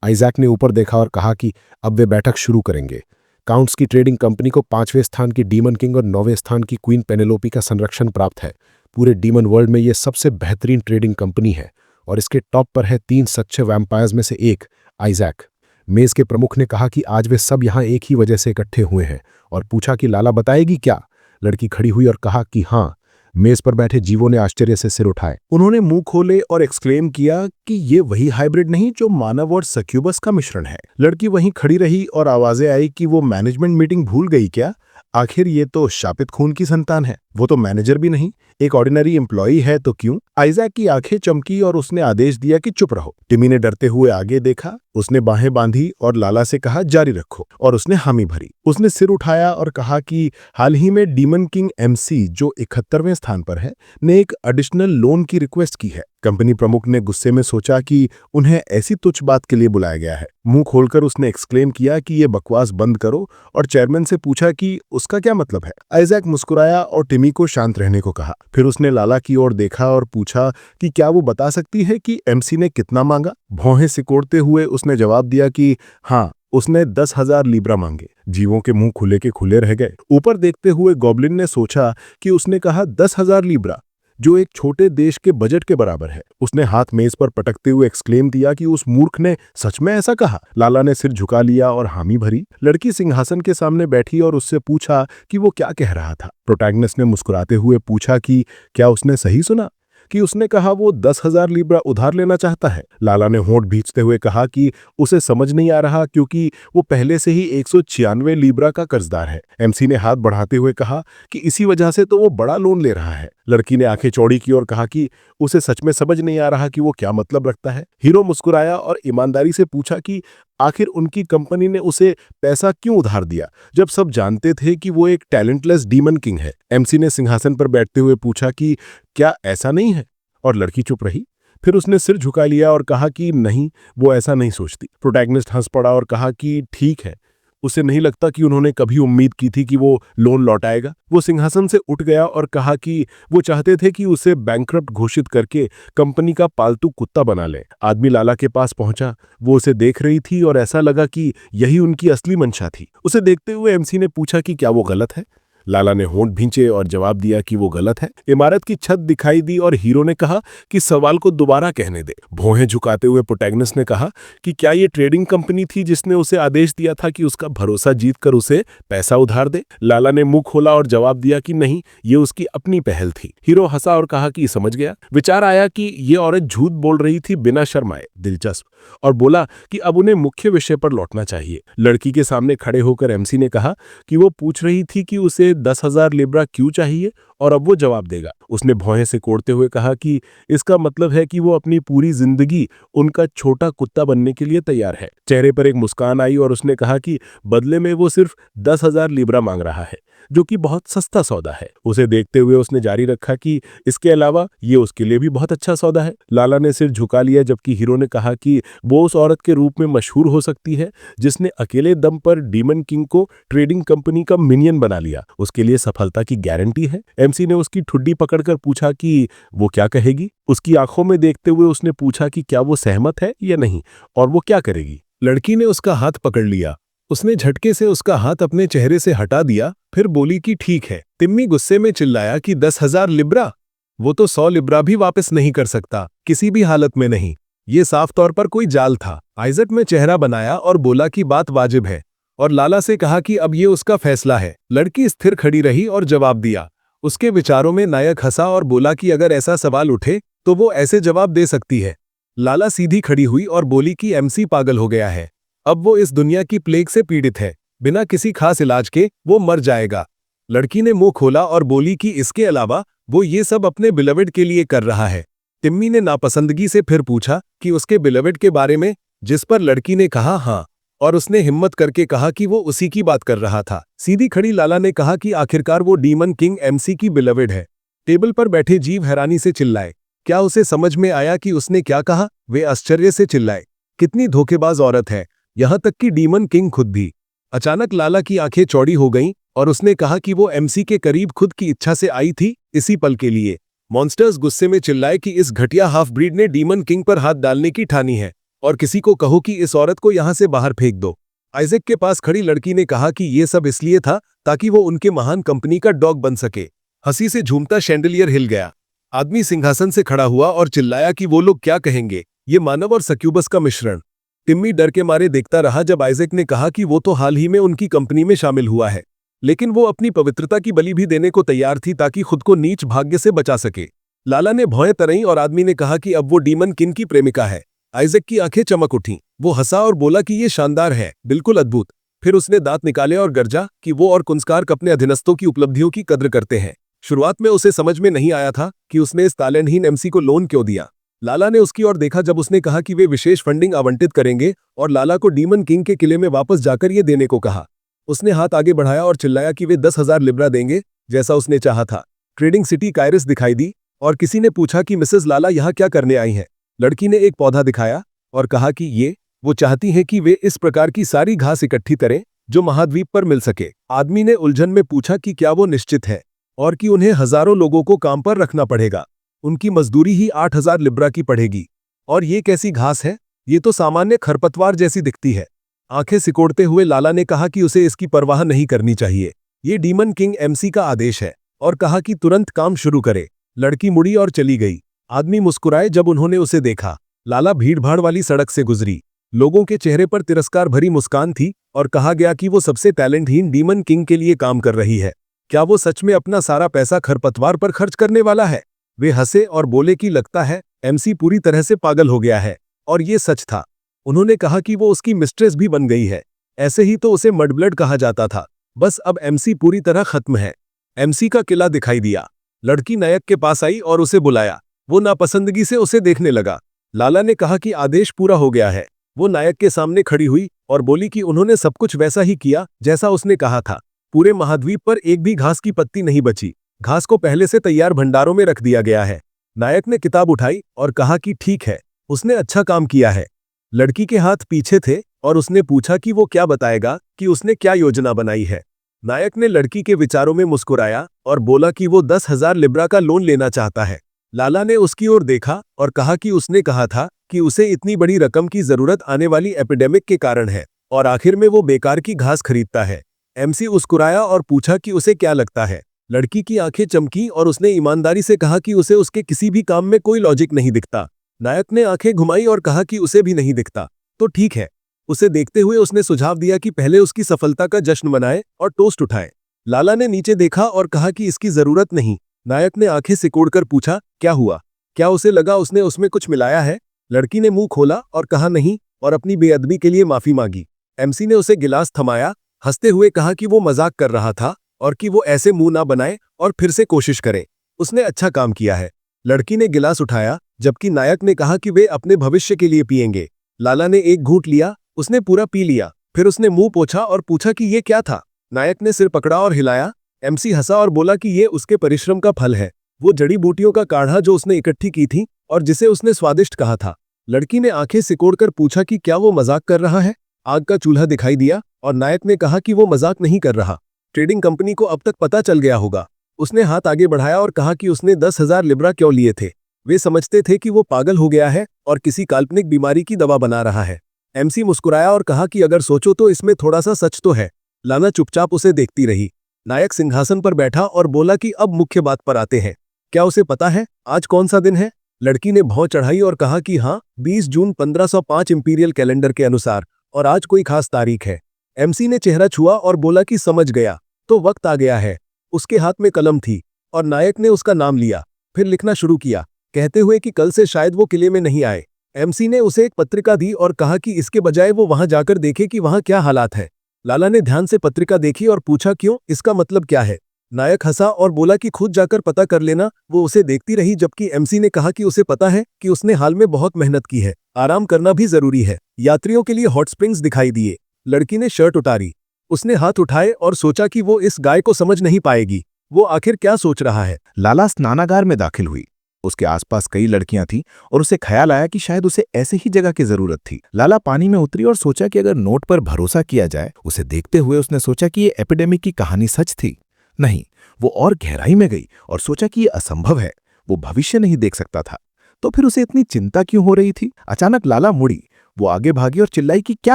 [SPEAKER 3] आइजैक ने ऊपर देखा और कहा कि अब वे बैठक शुरू करेंगे। काउंट्स की ट्रेडिंग कंपनी को 5वें स्थान की डीमन किंग और 9वें स्थान की क्वीन पेनेलोपी का संरक्षण प्राप्त है। पूरे डीमन वर्ल्ड में ये सबसे बेहतरीन ट्रेडिंग कंपनी है और इसके टॉप पर है 3 सच्चे वैम्पायर्स में से एक, आइजैक। मेज के प्रमुख ने कहा कि आज वे सब यहाँ एक ही वजह से इकट्ठे हुए हैं और पूछा कि लाला बताएगी क्या। लड़की खड़ी हुई और कहा कि हाँ। मेज पर बैठे जीवों ने आश्चर्य से सिर उठाए। उन्होंने मुंह खोले और एक्सक्लेम किया कि ये वही हाइब्रिड नहीं जो मानव और सक्यूबस का मिश्रण है। लड़की वहीं खड़ी रही और आवाजें आई कि वो मैनेजमेंट मीटिंग भूल गई क्या। आखिर ये तो शापित खून की संतान है। वो तो मैनेजर भी नहीं, एक ऑर्डिनरी एम्प्लॉई है तो क्यों। आइजैक की आंखें चमकी और उसने आदेश दिया कि चुप रहो। टिमी ने डरते हुए आगे देखा। उसने बाहें बांधी और लाला से कहा, जारी रखो, और उसने हामी भरी। उसने सिर उठाया और कहा कि हाल ही में डीमन किंग एमसी, जो 71वें स्थान पर है, ने एक एडिशनल लोन की रिक्वेस्ट की है। कंपनी प्रमुख ने गुस्से में सोचा कि उन्हें ऐसी तुच्छ बात के लिए बुलाया गया है। मुंह खोलकर उसने एक्सक्लेम किया कि ये बकवास बंद करो और चेयरमैन से पूछा कि उसका क्या मतलब है। आइजैक मुस्कुराया और टिमी को शांत रहने को कहा। फिर उसने लाला की ओर देखा और पूछा कि क्या वो बता सकती है कि एमसी ने कितना मांगा। भौहें सिकोड़ते हुए उसने जवाब दिया कि हाँ, उसने 10,000 लीब्रा मांगे। जीवों के मुंह खुले के खुले रह गए। ऊपर देखते हुए गॉब्लिन ने सोचा कि उसने कहा 10,000 लीब्रा, जो एक छोटे देश के बजट के बराबर है। उसने हाथ मेज पर पटकते हुए एक्सक्लेम दिया कि उस मूर्ख ने सच में ऐसा कहा। लाला ने सिर झुका लिया और हामी भरी। लड़की सिंहासन के सामने बैठी और उससे पूछा कि वो क्या कह रहा था। प्रोटैगनिस्ट ने मुस्कुराते हुए पूछा कि क्या उसने सही सुना, कि उसने कहा वो 10,000 लीब्रा उधार लेना चाहता है। लाला ने होंठ भींचते हुए कहा कि उसे समझ नहीं आ रहा, क्योंकि वो पहले से ही 196 लीब्रा का कर्जदार है। एमसी ने हाथ बढ़ाते हुए कहा कि इसी वजह से तो वो बड़ा लोन ले रहा है। लड़की ने आंखें चौड़ी की और कहा कि उसे सच में समझ नहीं आ रहा कि वो क्या मतलब रखता है। हीरो मुस्कुराया और ईमानदारी से पूछा कि आखिर उनकी कंपनी ने उसे पैसा क्यों उधार दिया जब सब जानते थे कि वो एक टैलेंटलेस डीमन किंग है। एमसी ने सिंहासन पर बैठते हुए पूछा कि क्या ऐसा नहीं है, और लड़की चुप रही। फिर उसने सिर झुका लिया और कहा कि नहीं, वो ऐसा नहीं सोचती। प्रोटैगनिस्ट हंस पड़ा और कहा कि ठीक है, उसे नहीं लगता कि उन्होंने कभी उम्मीद की थी कि वो लोन लौटाएगा। वो सिंहासन से उठ गया और कहा कि वो चाहते थे कि उसे बैंकरप्ट घोषित करके कंपनी का पालतू कुत्ता बना ले। आदमी लाला के पास पहुंचा। वो उसे देख रही थी और ऐसा लगा कि यही उनकी असली मंशा थी। उसे देखते हुए एमसी ने पूछा कि क्या वो गलत है। लाला ने होंठ भींचे और जवाब दिया कि वो गलत है। इमारत की छत दिखाई दी और हीरो ने कहा कि सवाल को दोबारा कहने दे। भौहें झुकाते हुए प्रोटैगनिस्ट ने कहा कि क्या ये ट्रेडिंग कंपनी थी जिसने उसे आदेश दिया था कि उसका भरोसा जीतकर उसे पैसा उधार दे। लाला ने मुंह खोला और जवाब दिया कि नहीं, ये उसकी अपनी पहल थी। हीरो हंसा और कहा कि समझ गया। विचार आया कि ये औरत झूठ बोल रही थी बिना शर्माए। दिलचस्प। और बोला कि अब उन्हें मुख्य विषय पर लौटना चाहिए। लड़की के सामने खड़े होकर एमसी ने कहा कि वो पूछ रही थी कि उसे 10,000 लिब्रा क्यों चाहिए, और अब वो जवाब देगा। उसने भौहें से कोड़ते हुए कहा कि इसका मतलब है कि वो अपनी पूरी जिंदगी उनका छोटा कुत्ता बनने के लिए तैयार है। चेहरे पर एक मुस्कान आई और उसने कहा कि बदले में वो सिर्फ 10,000 लिब्रा मांग रहा है, जो कि बहुत सस्ता सौदा है। उसे देखते हुए उसने जारी रखा कि इसके अलावा ये उसके लिए भी बहुत अच्छा सौदा है। लाला ने सिर झुका लिया, जबकि हीरो ने कहा कि वो उस औरत के रूप में मशहूर हो सकती है जिसने अकेले दम पर डीमन किंग को ट्रेडिंग कंपनी का मिनियन बना लिया। उसके लिए सफलता की गारंटी है। एमसी ने उसकी ठुड्डी पकड़कर पूछा कि वो क्या कहेगी। उसकी आंखों में देखते हुए उसने पूछा कि क्या वो सहमत है या नहीं, और वो क्या करेगी।
[SPEAKER 2] लड़की ने उसका हाथ पकड़ लिया। उसने झटके से उसका हाथ अपने चेहरे से हटा दिया, फिर बोली कि ठीक है। तिम्मी गुस्से में चिल्लाया कि 10,000 लिब्रा? वो तो 100 लिब्रा भी वापस नहीं कर सकता, किसी भी हालत में नहीं। ये साफ तौर पर कोई जाल था। आइजक में चेहरा बनाया और बोला कि बात वाजिब है, और लाला से कहा कि अब ये उसका फैसला है। लड़की स्थिर खड़ी रही और जवाब दिया। उसके विचारों में नायक हंसा और बोला कि अगर ऐसा सवाल उठे तो वो ऐसे जवाब दे सकती है। लाला सीधी खड़ी हुई और बोली कि एमसी पागल हो गया है। अब वो इस दुनिया की प्लेग से पीड़ित है। बिना किसी खास इलाज के वो मर जाएगा। लड़की ने मुंह खोला और बोली कि इसके अलावा वो ये सब अपने बिलवेड के लिए कर रहा है। तिम्मी ने नापसंदगी से फिर पूछा कि उसके बिलवेड के बारे में, जिस पर लड़की ने कहा हाँ, और उसने हिम्मत करके कहा कि वो उसी की बात कर रहा था। सीधी खड़ी लाला ने कहा कि आखिरकार वो डीमन किंग एमसी की बिलवेड है। टेबल पर बैठे जीव हैरानी से चिल्लाए। क्या उसे समझ में आया कि उसने क्या कहा? वे आश्चर्य से चिल्लाए, कितनी धोखेबाज औरत है, यहां तक कि डीमन किंग खुद भी। अचानक लाला की आंखें चौड़ी हो गईं और उसने कहा कि वो एमसी के करीब खुद की इच्छा से आई थी, इसी पल के लिए। मॉन्स्टर्स गुस्से में चिल्लाए कि इस घटिया हाफ ब्रीड ने डीमन किंग पर हाथ डालने की ठानी है, और किसी को कहो कि इस औरत को यहां से बाहर फेंक दो। आइजक के पास खड़ी लड़की ने कहा कि ये सब इसलिए था ताकि वो उनके महान कंपनी का डॉग बन सके। हंसी से झूमता शैंडलियर हिल गया। आदमी सिंहासन से खड़ा हुआ और चिल्लाया कि वो लोग क्या कहेंगे, ये मानव और सक्यूबस का मिश्रण। टिम्मी डर के मारे देखता रहा जब आइजक ने कहा कि वो तो हाल ही में उनकी कंपनी में शामिल हुआ है, लेकिन वो अपनी पवित्रता की बलि भी देने को तैयार थी ताकि खुद को नीच भाग्य से बचा सके। लाला ने भौएं तराई और आदमी ने कहा कि अब वो डीमन किंग की प्रेमिका है। आइजक की आंखें चमक उठीं। वो हंसा और बोला कि ये शानदार है, बिल्कुल अद्भुत। फिर उसने दांत निकाले और गरजा कि वो और कुंस्कारक अपने अधीनस्थों की उपलब्धियों की कद्र करते हैं। शुरुआत में उसे समझ में नहीं आया था कि उसने इस तालेंटहीन एमसी को लोन क्यों दिया। लाला ने उसकी ओर देखा जब उसने कहा कि वे विशेष फंडिंग आवंटित करेंगे, और लाला को डीमन किंग के किले में वापस जाकर ये देने को कहा। उसने हाथ आगे बढ़ाया और चिल्लाया कि वे 10,000 लिब्रा देंगे, जैसा उसने चाहा था। ट्रेडिंग सिटी कायरस दिखाई दी और किसी ने पूछा कि मिसेस लाला यहाँ क्या करने आई हैं। लड़की ने एक पौधा दिखाया और कहा कि वो चाहती हैं कि वे इस प्रकार की सारी घास इकट्ठी करें जो महाद्वीप पर मिल सके। आदमी ने उलझन में पूछा कि क्या वो निश्चित है और कि उन्हें हजारों लोगों को काम पर रखना पड़ेगा। उनकी मजदूरी ही 8,000 लिब्रा की पड़ेगी। और ये कैसी घास है? ये तो सामान्य खरपतवार जैसी दिखती है। आंखें सिकोड़ते हुए लाला ने कहा कि उसे इसकी परवाह नहीं करनी चाहिए। ये डीमन किंग एमसी का आदेश है, और कहा कि तुरंत काम शुरू करे। लड़की मुड़ी और चली गई। आदमी मुस्कुराए जब उन्होंने उसे देखा। लाला भीड़भाड़ वाली सड़क से गुजरी। लोगों के चेहरे पर तिरस्कार भरी मुस्कान थी और कहा गया कि वो सबसे टैलेंटहीन डीमन किंग के लिए काम कर रही है। क्या वो सच में अपना सारा पैसा खरपतवार पर खर्च करने वाला है? वे हंसे और बोले कि लगता है एमसी पूरी तरह से पागल हो गया है। और ये सच था। उन्होंने कहा कि वो उसकी मिस्ट्रेस भी बन गई है। ऐसे ही तो उसे मडब्लड कहा जाता था। बस अब एमसी पूरी तरह खत्म है। एमसी का किला दिखाई दिया। लड़की नायक के पास आई और उसे बुलाया। वो नापसंदगी से उसे देखने लगा। लाला ने कहा कि आदेश पूरा हो गया है।
[SPEAKER 3] वो नायक के सामने खड़ी हुई और बोली कि उन्होंने सब कुछ वैसा ही किया जैसा उसने कहा था। पूरे महाद्वीप पर एक भी घास की पत्ती नहीं बची। घास को पहले से तैयार भंडारों में रख दिया गया है। नायक ने किताब उठाई और कहा कि ठीक है, उसने अच्छा काम किया है। लड़की के हाथ पीछे थे और उसने पूछा कि वो क्या बताएगा कि उसने क्या योजना बनाई है। नायक ने लड़की के विचारों में मुस्कुराया और बोला कि वो 10,000 लिब्रा का लोन लेना चाहता है। लाला ने उसकी ओर देखा और कहा कि उसने कहा था कि उसे इतनी बड़ी रकम की जरूरत आने वाली एपिडेमिक के कारण है और आखिर में वो बेकार की घास खरीदता है। एमसी मुस्कुराया और पूछा कि उसे क्या लगता है। लड़की की आंखें चमकी और उसने ईमानदारी से कहा कि उसे उसके किसी भी काम में कोई लॉजिक नहीं दिखता। नायक ने आंखें घुमाई और कहा कि उसे भी नहीं दिखता। तो ठीक है। उसे देखते हुए उसने सुझाव दिया कि पहले उसकी सफलता का जश्न मनाए और टोस्ट उठाए। लाला ने नीचे देखा और कहा कि इसकी जरूरत नहीं। नायक ने आंखें सिकोड़कर पूछा, क्या हुआ? क्या उसे लगा उसने उसमें कुछ मिलाया है? लड़की ने मुंह खोला और कहा नहीं, और अपनी बेअदबी के लिए माफी मांगी। एमसी ने उसे गिलास थमाया, हंसते हुए कहा कि वो मजाक कर रहा था और कि वो ऐसे मुंह ना बनाए और फिर से कोशिश करे। उसने अच्छा काम किया है। लड़की ने गिलास उठाया, जबकि नायक ने कहा कि वे अपने भविष्य के लिए पिएंगे। लाला ने एक घूंट लिया, उसने पूरा पी लिया। फिर उसने मुंह पोंछा और पूछा कि ये क्या था। नायक ने सिर पकड़ा और हिलाया। एमसी हंसा और बोला कि ये उसके परिश्रम का फल है, वो जड़ी बूटियों का काढ़ा जो उसने इकट्ठी की थी और जिसे उसने स्वादिष्ट कहा था। लड़की ने आंखें सिकोड़कर पूछा कि क्या वो मजाक कर रहा है। आग का चूल्हा दिखाई दिया और नायक ने कहा कि वो मजाक नहीं कर रहा। ट्रेडिंग कंपनी को अब तक पता चल गया होगा। उसने हाथ आगे बढ़ाया और कहा कि उसने 10,000 लिब्रा क्यों लिए थे। वे समझते थे कि वो पागल हो गया है और किसी काल्पनिक बीमारी की दवा बना रहा है। एमसी मुस्कुराया और कहा कि अगर सोचो तो इसमें थोड़ा सा सच तो है। लाना चुपचाप उसे देखती रही। नायक सिंहासन पर बैठा और बोला कि अब मुख्य बात पर आते हैं। क्या उसे पता है आज कौन सा दिन है? लड़की ने भौं चढ़ाई और कहा कि हाँ, 20 जून 1505 इंपीरियल कैलेंडर के अनुसार, और आज कोई खास तारीख है। एमसी ने चेहरा छुआ और बोला कि समझ गया, तो वक्त आ गया है। उसके हाथ में कलम थी और नायक ने उसका नाम लिया, फिर लिखना शुरू किया, कहते हुए कि कल से शायद वो किले में नहीं आए। एमसी ने उसे एक पत्रिका दी और कहा कि इसके बजाय वो वहां जाकर देखे कि वहां क्या हालात है। लाला ने ध्यान से पत्रिका देखी और पूछा, क्यों, इसका मतलब क्या है? नायक हंसा और बोला कि खुद जाकर पता कर लेना। वो उसे देखती रही जबकि एमसी ने कहा कि उसे पता है कि उसने हाल में बहुत मेहनत की है, आराम करना भी जरूरी है। यात्रियों के लिए हॉट स्प्रिंग्स दिखाई दिए। लड़की ने शर्ट उतारी। उसने हाथ उठाए और सोचा कि वो इस गाय को समझ नहीं पाएगी। वो आखिर क्या सोच रहा है।
[SPEAKER 2] लाला स्नानागार में दाखिल हुई। उसके आसपास कई लड़कियां थीं और उसे ख्याल आया कि शायद उसे ऐसे ही जगह की जरूरत थी। लाला पानी में उतरी और सोचा कि अगर नोट पर भरोसा किया जाए। उसे देखते हुए उसने सोचा कि ये एपिडेमिक की कहानी सच थी। नहीं, वो और गहराई में गई और सोचा कि ये असंभव है। वो भविष्य नहीं देख सकता था। तो फिर उसे इतनी चिंता क्यों हो रही थी? अचानक लाला मुड़ी। वो आगे भागी और चिल्लाई कि क्या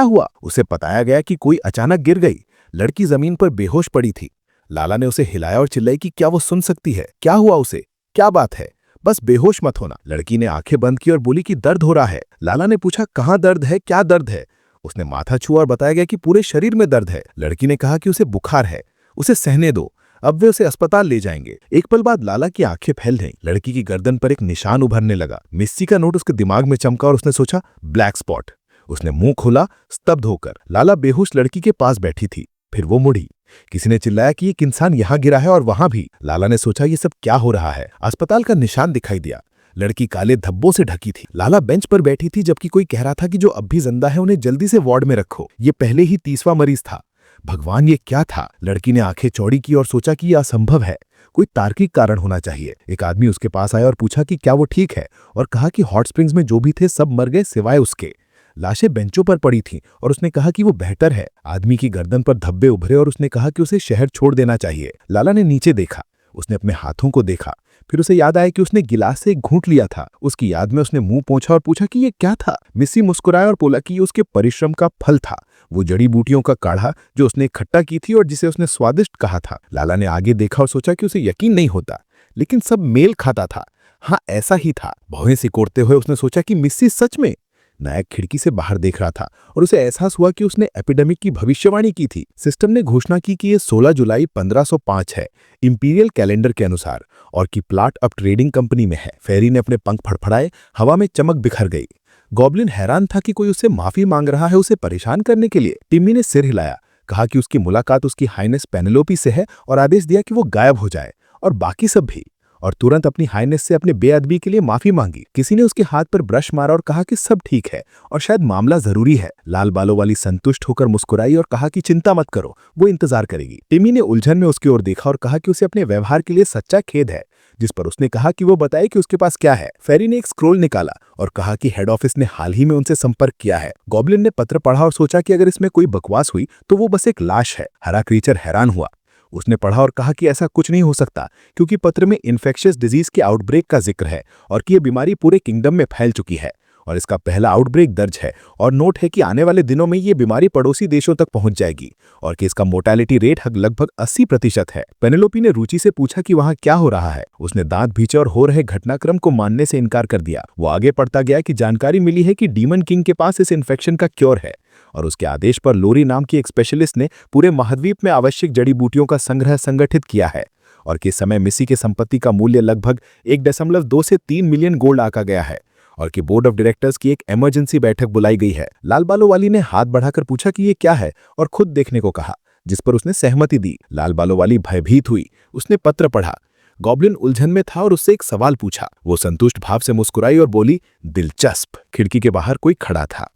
[SPEAKER 2] हुआ? उसे बताया गया कि कोई अचानक गिर गई। लड़की जमीन पर बेहोश पड़ी थी। लाला ने उसे हिलाया और चिल्लाई कि क्या वो सुन सकती है? क्या हुआ उसे? क्या बात है? बस बेहोश मत होना। लड़की ने आंखें बंद की और बोली कि दर्द हो रहा है। लाला ने पूछा, कहाँ दर्द है, क्या दर्द है? उसने माथा छुआ और बताया गया कि पूरे शरीर में दर्द है। लड़की ने कहा कि उसे बुखार है, उसे सहने दो, अब वे उसे अस्पताल ले जाएंगे। एक पल बाद लाला की आंखें फैल गईं। लड़की की गर्दन पर एक निशान उभरने लगा। मिस्सी का नोट उसके दिमाग में चमका और उसने सोचा, ब्लैक स्पॉट। उसने मुंह खोला, स्तब्ध होकर। लाला बेहोश लड़की के पास बैठी थी। फिर वो मुड़ी। किसी ने चिल्लाया कि एक इंसान यहां गिरा है और वहां भी। लाला ने सोचा, ये सब क्या हो रहा है? अस्पताल का निशान दिखाई दिया। लड़की काले धब्बों से ढकी थी। लाला बेंच पर बैठी थी जबकि कोई कह रहा था कि जो अब भी जिंदा है उन्हें जल्दी से वार्ड में रखो। ये पहले ही 30वां मरीज था। भगवान, ये क्या था? लड़की ने आंखें चौड़ी की और सोचा कि यह असंभव है। कोई तार्किक कारण होना चाहिए। एक आदमी उसके पास आया और पूछा कि क्या वो ठीक है, और कहा कि हॉट स्प्रिंग्स में जो भी थे सब मर गए सिवाय उसके। लाशें बेंचों पर पड़ी थीं और उसने कहा कि वो बेहतर है। आदमी की गर्दन पर धब्बे उभरे और उसने कहा कि उसे शहर छोड़ देना चाहिए। लाला ने नीचे देखा। उसने अपने हाथों को देखा। फिर उसे याद आया कि उसने गिलास से एक घूंट लिया था। उसकी याद में उसने मुंह पोंछा और पूछा कि ये क्या था। मिस्सी मुस्कुराया और बोला कि ये उसके परिश्रम का फल था, वो जड़ी बूटियों का काढ़ा जो उसने इकट्ठा की थी और जिसे उसने स्वादिष्ट कहा था। लाला ने आगे देखा और सोचा कि उसे यकीन नहीं होता, लेकिन सब मेल खाता था। हाँ, ऐसा ही था। भौहें सिकोड़ते हुए उसने सोचा कि मिस्सी सच में। नायक खिड़की से बाहर देख रहा था और उसे एहसास हुआ कि उसने एपिडेमिक की भविष्यवाणी की थी। सिस्टम ने घोषणा की कि ये 16 जुलाई 1505 है इंपीरियल कैलेंडर के अनुसार, और कि प्लाट अब ट्रेडिंग कंपनी में है। फेरी ने अपने पंख फड़फड़ाए, हवा में चमक बिखर गई। गॉबलिन हैरान था कि कोई उससे माफी मांग रहा है उसे परेशान करने के लिए। टिम्मी ने सिर हिलाया, कहा कि उसकी मुलाकात उसकी हाइनेस पेनेलोपी से है और आदेश दिया कि वो गायब हो जाए, और बाकी सब भी। और तुरंत अपनी हाइनेस से अपने बेअदबी के लिए माफी मांगी। किसी ने उसके हाथ पर ब्रश मारा और कहा कि सब ठीक है और शायद मामला जरूरी है। लाल बालों वाली संतुष्ट होकर मुस्कुराई और कहा कि चिंता मत करो, वो इंतजार करेगी। टिमी ने उलझन में उसकी ओर देखा और कहा कि उसे अपने व्यवहार के लिए सच्चा खेद है, जिस पर उसने कहा कि वो बताए कि उसके पास क्या है। फेरी ने एक स्क्रोल निकाला और कहा कि हेड ऑफिस ने हाल ही में उनसे संपर्क किया है। गॉब्लिन ने पत्र पढ़ा और सोचा कि अगर इसमें कोई बकवास हुई तो वो बस एक लाश है। हरा क्रीचर हैरान हुआ। उसने पढ़ा और कहा कि ऐसा कुछ नहीं हो सकता, क्योंकि पत्र में इन्फेक्शियस डिजीज के आउटब्रेक का जिक्र है और कि यह बीमारी पूरे किंगडम में फैल चुकी है और इसका पहला आउटब्रेक दर्ज है। और नोट है कि आने वाले दिनों में ये बीमारी पड़ोसी देशों तक पहुंच जाएगी और कि इसका मोर्टेलिटी रेट लगभग 80% है। पेनेलोपी ने रुचि से पूछा कि वहां क्या हो रहा है। उसने दांत भींचे और हो रहे घटनाक्रम को मानने से इनकार कर दिया। वो आगे पढ़ता गया कि जानकारी मिली है कि डीमन किंग के पास इस इन्फेक्शन का क्योर है और उसके आदेश पर लोरी नाम की एक स्पेशलिस्ट ने पूरे महाद्वीप में आवश्यक जड़ी बूटियों का संग्रह संगठित किया है और कि इस समय मिसी की संपत्ति का मूल्य लगभग 1.2 से 3 मिलियन गोल्ड आका गया है और कि बोर्ड ऑफ डायरेक्टर्स की एक इमरजेंसी बैठक बुलाई गई है। लाल बालों वाली ने हाथ बढ़ाकर पूछा कि ये क्या है और खुद देखने को कहा, जिस पर उसने सहमति दी। लाल बालों वाली भयभीत हुई। उसने पत्र पढ़ा। गॉब्लिन उलझन में था और उससे एक सवाल पूछा। वो संतुष्ट भाव से मुस्कुराई और बोली, दिलचस्प। खिड़की के बाहर कोई खड़ा था।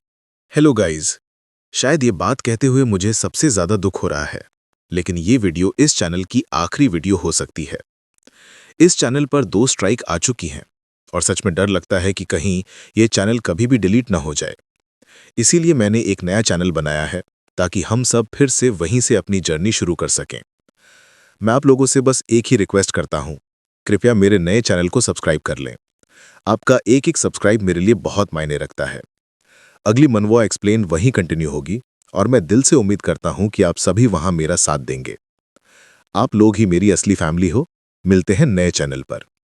[SPEAKER 1] हेलो गाइज, शायद ये बात कहते हुए मुझे सबसे ज्यादा दुख हो रहा है, लेकिन ये वीडियो इस चैनल की आखिरी वीडियो हो सकती है। इस चैनल पर 2 स्ट्राइक आ चुकी हैं और सच में डर लगता है कि कहीं ये चैनल कभी भी डिलीट ना हो जाए। इसीलिए मैंने एक नया चैनल बनाया है ताकि हम सब फिर से वहीं से अपनी जर्नी शुरू कर सकें। मैं आप लोगों से बस एक ही रिक्वेस्ट करता हूं, कृपया मेरे नए चैनल को सब्सक्राइब कर लें। आपका एक एक सब्सक्राइब मेरे लिए बहुत मायने रखता है। अगली मनवा एक्सप्लेन वहीं कंटिन्यू होगी और मैं दिल से उम्मीद करता हूं कि आप सभी वहां मेरा साथ देंगे। आप लोग ही मेरी असली फैमिली हो। मिलते हैं नए चैनल पर।